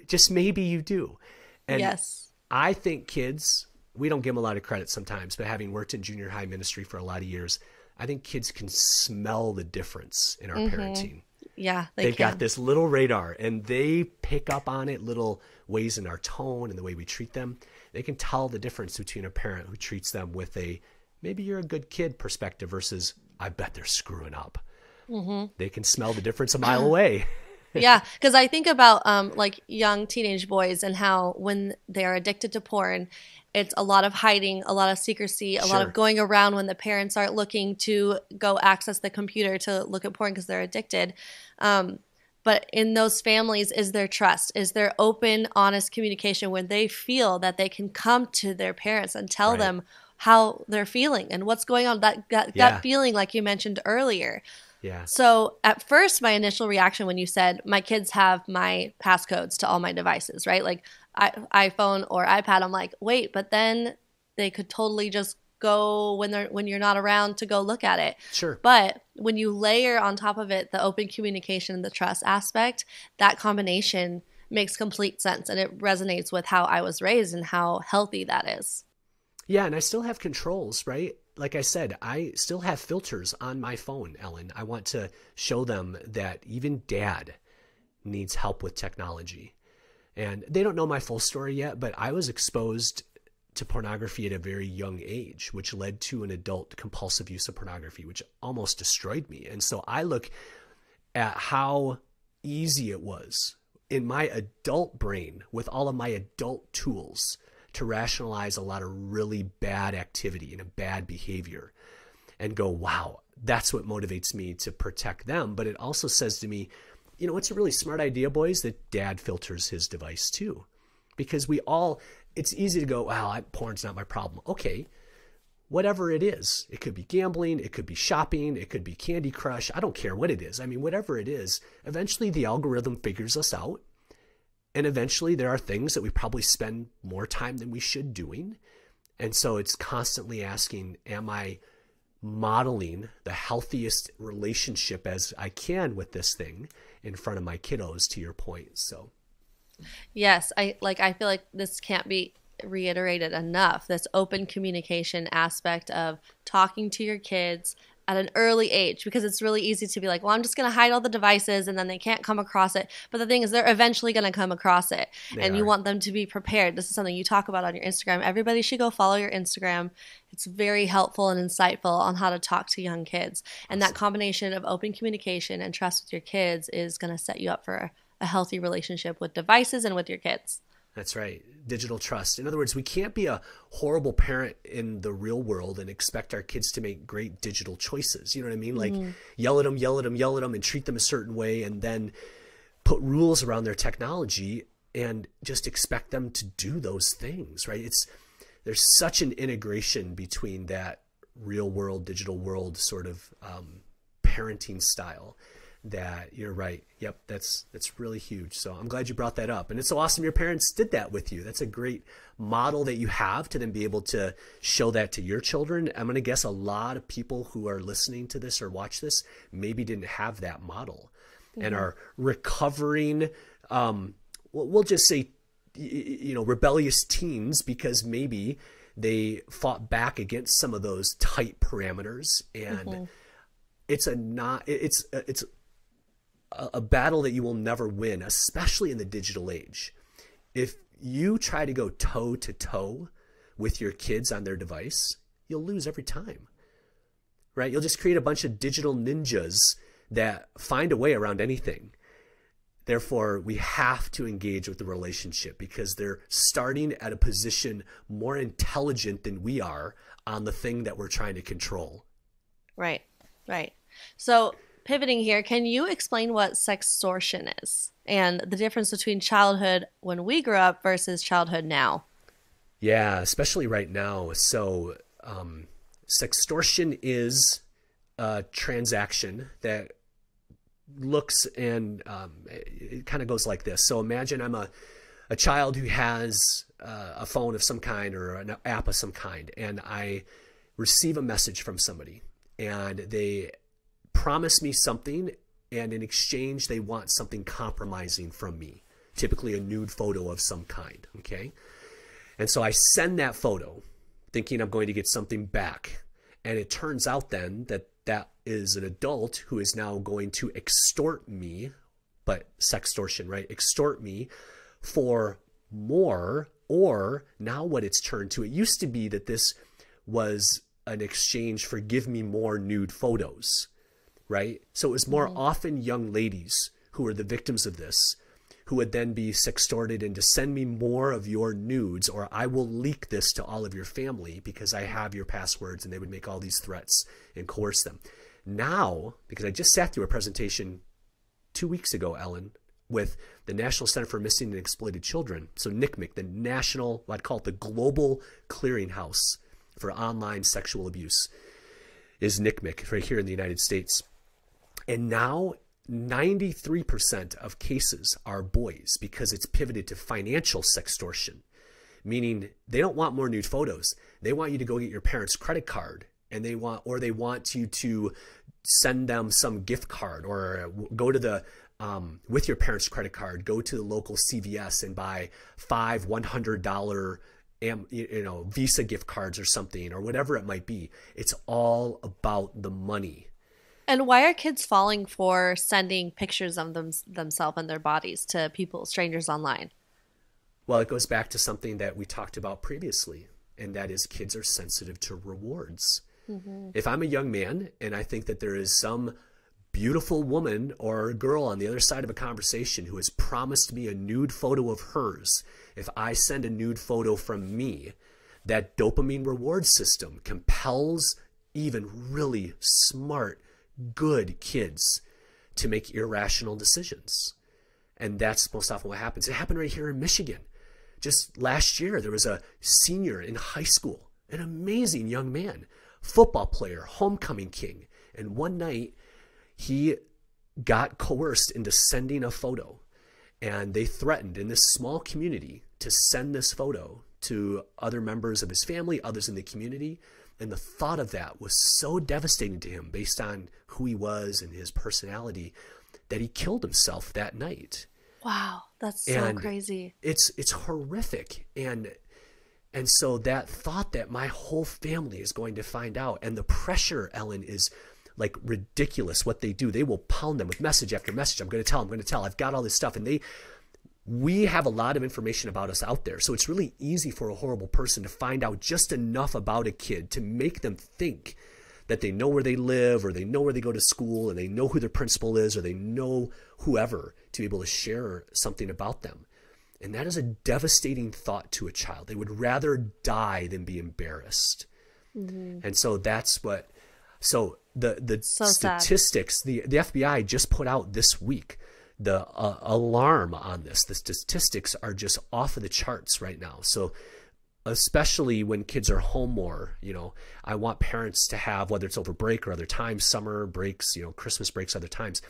Just maybe you do. And yes. I think kids, we don't give them a lot of credit sometimes, but having worked in junior high ministry for a lot of years, I think kids can smell the difference in our parenting. Yeah, They've got this little radar and they pick up on it, little ways in our tone and the way we treat them. They can tell the difference between a parent who treats them with a, maybe you're a good kid perspective versus, I bet they're screwing up. They can smell the difference a mile away. Yeah, because I think about like young teenage boys and how when they're addicted to porn, it's a lot of hiding, a lot of secrecy, a lot of going around when the parents aren't looking to go access the computer to look at porn because they're addicted. But in those families, is there trust? Is there open, honest communication when they feel that they can come to their parents and tell them how they're feeling and what's going on, that gut feeling like you mentioned earlier. Yeah. So at first, my initial reaction when you said my kids have my passcodes to all my devices, right? Like iPhone or iPad, I'm like, wait, but then they could totally just go when you're not around to go look at it. Sure. But when you layer on top of it the open communication and the trust aspect, that combination makes complete sense and it resonates with how I was raised and how healthy that is. Yeah, and I still have controls, right? Like I said, I still have filters on my phone, Ellen. I want to show them that even dad needs help with technology. And they don't know my full story yet, but I was exposed to pornography at a very young age, which led to an adult compulsive use of pornography, which almost destroyed me. And so I look at how easy it was in my adult brain with all of my adult tools to rationalize a lot of really bad activity and a bad behavior and go, wow, that's what motivates me to protect them. But it also says to me, it's a really smart idea, boys, that dad filters his device too. Because it's easy to go, wow, porn's not my problem. Okay, whatever it is, it could be gambling, it could be shopping, it could be Candy Crush. I don't care what it is. I mean, whatever it is, eventually the algorithm figures us out. And eventually there are things that we probably spend more time than we should doing. And so it's constantly asking, am I modeling the healthiest relationship as I can with this thing in front of my kiddos, to your point? So yes, I feel like this can't be reiterated enough, this open communication aspect of talking to your kids at an early age, because it's really easy to be like, well, I'm just going to hide all the devices and then they can't come across it. But the thing is, they're eventually going to come across it. You want them to be prepared. This is something you talk about on your Instagram. Everybody should go follow your Instagram. It's very helpful and insightful on how to talk to young kids. And that combination of open communication and trust with your kids is going to set you up for a healthy relationship with devices and with your kids. That's right. Digital trust. In other words, we can't be a horrible parent in the real world and expect our kids to make great digital choices. You know what I mean? Like yell at them, and treat them a certain way, and then put rules around their technology and just expect them to do those things, right? There's such an integration between that real world, digital world sort of parenting style that you're right. Yep, that's really huge. So I'm glad you brought that up. And it's so awesome your parents did that with you. That's a great model that you have to then be able to show that to your children. I'm going to guess a lot of people who are listening to this or watch this maybe didn't have that model and are recovering, we'll just say, rebellious teens because maybe they fought back against some of those tight parameters. And it's a battle that you will never win, especially in the digital age. If you try to go toe to toe with your kids on their device, you'll lose every time, right? You'll just create a bunch of digital ninjas that find a way around anything. Therefore, we have to engage with the relationship because they're starting at a position more intelligent than we are on the thing that we're trying to control. Right. So pivoting here, can you explain what sextortion is and the difference between childhood when we grew up versus childhood now? Yeah, especially right now. So sextortion is a transaction that looks and it kind of goes like this. So imagine I'm a child who has a phone of some kind or an app of some kind, and I receive a message from somebody and they promise me something, and in exchange they want something compromising from me, typically a nude photo of some kind. Okay, and so I send that photo thinking I'm going to get something back, and it turns out then that is an adult who is now going to extort me, but sextortion, right? Extort me for more, or now what it's turned to, it used to be that this was an exchange for give me more nude photos, right? So it was more often young ladies who were the victims of this, who would then be sextorted into send me more of your nudes, or I will leak this to all of your family because I have your passwords, and they would make all these threats and coerce them. Now, because I just sat through a presentation 2 weeks ago, Ellen, with the National Center for Missing and Exploited Children. So NCMEC, the national, I'd call it the global clearinghouse for online sexual abuse, is NCMEC right here in the United States. And now 93% of cases are boys because it's pivoted to financial sextortion, meaning they don't want more nude photos. They want you to go get your parents' credit card, and they want you to send them some gift card, or go to the with your parents' credit card, go to the local CVS and buy $500, $100 Visa gift cards or something, or whatever it might be. It's all about the money. And why are kids falling for sending pictures of themselves and their bodies to people, strangers online? Well, it goes back to something that we talked about previously, and that is kids are sensitive to rewards. If I'm a young man and I think that there is some beautiful woman or girl on the other side of a conversation who has promised me a nude photo of hers, if I send a nude photo from me, that dopamine reward system compels even really smart, good kids to make irrational decisions. And that's most often what happens. It happened right here in Michigan. Just last year, there was a senior in high school, an amazing young man, football player, homecoming king. And one night, he got coerced into sending a photo. And they threatened in this small community to send this photo to other members of his family, others in the community. And the thought of that was so devastating to him based on who he was and his personality that he killed himself that night. Wow, that's so crazy. It's horrific. And so that thought that my whole family is going to find out, and the pressure, Ellen, is like ridiculous what they do. They will pound them with message after message. I'm going to tell. I've got all this stuff. And we have a lot of information about us out there. So it's really easy for a horrible person to find out just enough about a kid to make them think that they know where they live, or they know where they go to school, and they know who their principal is, or they know whoever, to be able to share something about them. And that is a devastating thought to a child. They would rather die than be embarrassed. And so that's what, so the statistics, the FBI just put out this week, the alarm on this. The statistics are just off of the charts right now. So especially when kids are home more, I want parents to have, whether it's over break or other times, summer breaks, Christmas breaks, other times,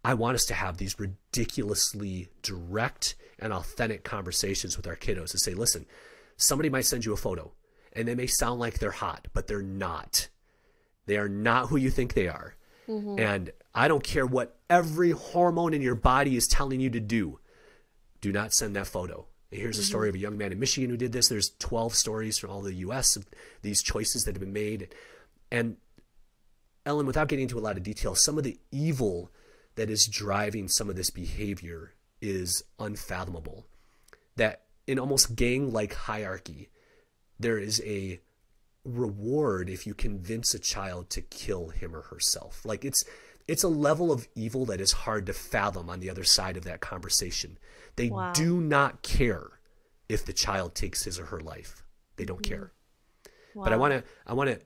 I want us to have these ridiculously direct and authentic conversations with our kiddos and say, listen, somebody might send you a photo and they may sound like they're hot, but they're not. They are not who you think they are. Mm-hmm. And I don't care what every hormone in your body is telling you to do. Do not send that photo. And here's a story of a young man in Michigan who did this. There's 12 stories from all the US of these choices that have been made. And Ellen, without getting into a lot of detail, some of the evil that is driving some of this behavior is unfathomable. That in almost gang-like hierarchy, there is a reward if you convince a child to kill him or herself. Like it's a level of evil that is hard to fathom on the other side of that conversation. They do not care if the child takes his or her life. They don't care. Wow. But I want to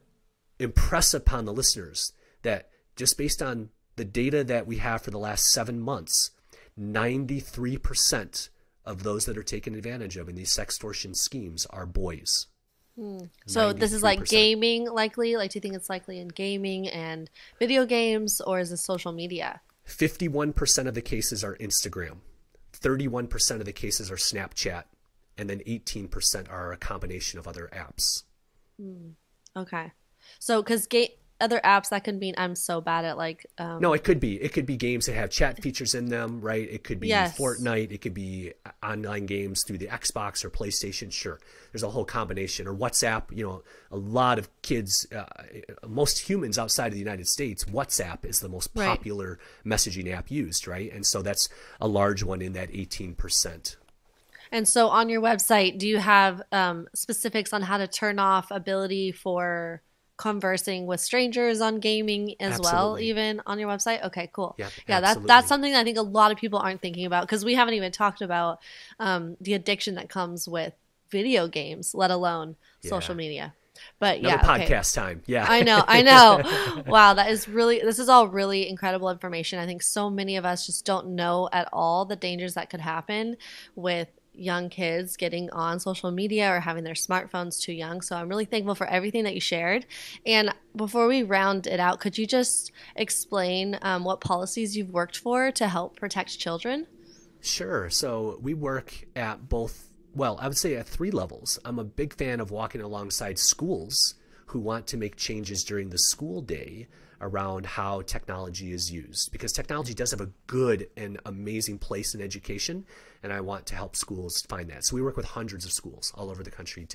impress upon the listeners that just based on the data that we have for the last 7 months, 93% of those that are taken advantage of in these sextortion schemes are boys. So this is like gaming likely? Like, do you think it's likely in gaming and video games, or is it social media? 51% of the cases are Instagram. 31% of the cases are Snapchat. And then 18% are a combination of other apps. Okay. So, because other apps, that could mean I'm so bad at like... No, it could be. It could be games that have chat features in them, right? It could be Fortnite. It could be online games through the Xbox or PlayStation. Sure. There's a whole combination. Or WhatsApp. You know, a lot of kids, most humans outside of the United States, WhatsApp is the most popular messaging app used, right? And so that's a large one in that 18%. And so on your website, do you have specifics on how to turn off ability for conversing with strangers on gaming as well, even on your website? Okay, cool. Yeah, that's something I think a lot of people aren't thinking about, because we haven't even talked about the addiction that comes with video games, let alone social media. But another podcast time. Yeah. I know. Wow, this is all really incredible information. I think so many of us just don't know at all the dangers that could happen with young kids getting on social media or having their smartphones too young. So I'm really thankful for everything that you shared. And before we round it out, could you just explain what policies you've worked for to help protect children? Sure. So we work at both, well, I would say at 3 levels. I'm a big fan of walking alongside schools who want to make changes during the school day around how technology is used, because technology does have a good and amazing place in education, and I want to help schools find that. So we work with hundreds of schools all over the country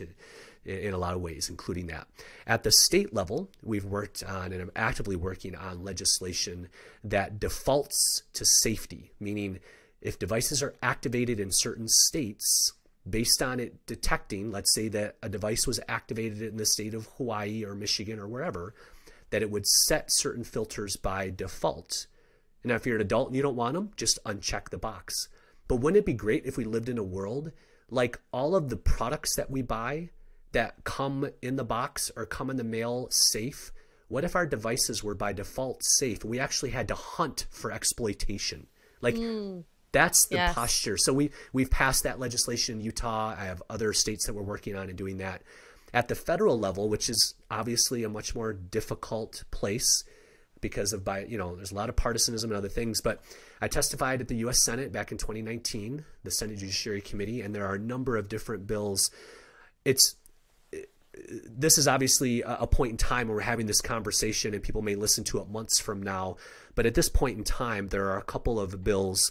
in a lot of ways, including that. At the state level, we've worked on and I'm actively working on legislation that defaults to safety, meaning if devices are activated in certain states based on it detecting, let's say that a device was activated in the state of Hawaii or Michigan or wherever, that it would set certain filters by default. And if you're an adult and you don't want them, just uncheck the box. But wouldn't it be great if we lived in a world like all of the products that we buy that come in the box or come in the mail safe? What if our devices were by default safe and we actually had to hunt for exploitation? Like that's the posture. So we've passed that legislation in Utah. I have other states that we're working on and doing that. At the federal level, which is obviously a much more difficult place because of there's a lot of partisanism and other things, but I testified at the US Senate back in 2019, the Senate Judiciary Committee, and there are a number of different bills. This is obviously a point in time where we're having this conversation and people may listen to it months from now, but at this point in time, there are a couple of bills,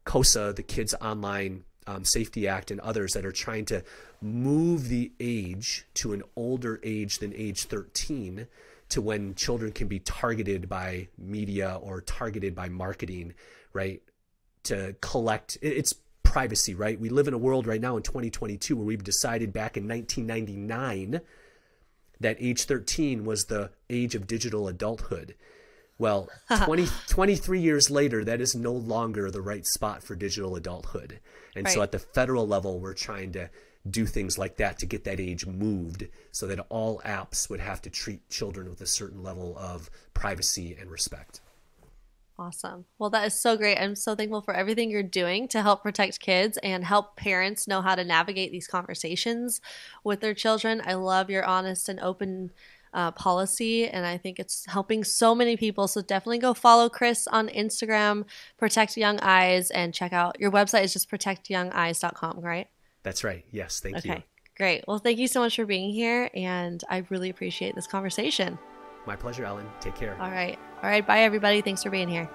KOSA, the Kids Online Safety Act, and others that are trying to move the age to an older age than age 13 to when children can be targeted by media or targeted by marketing, right? To collect, it's privacy, right? We live in a world right now in 2022 where we've decided back in 1999 that age 13 was the age of digital adulthood. Well, 23 years later, that is no longer the right spot for digital adulthood. And so at the federal level, we're trying to do things like that to get that age moved so that all apps would have to treat children with a certain level of privacy and respect. Awesome. Well, that is so great. I'm so thankful for everything you're doing to help protect kids and help parents know how to navigate these conversations with their children. I love your honest and open policy, and I think it's helping so many people. So definitely go follow Chris on Instagram, Protect Young Eyes, and check out your website is just protectyoungeyes.com, right? That's right. Yes. Thank you. Great. Well, thank you so much for being here, and I really appreciate this conversation. My pleasure, Ellen. Take care. All right. Bye, everybody. Thanks for being here.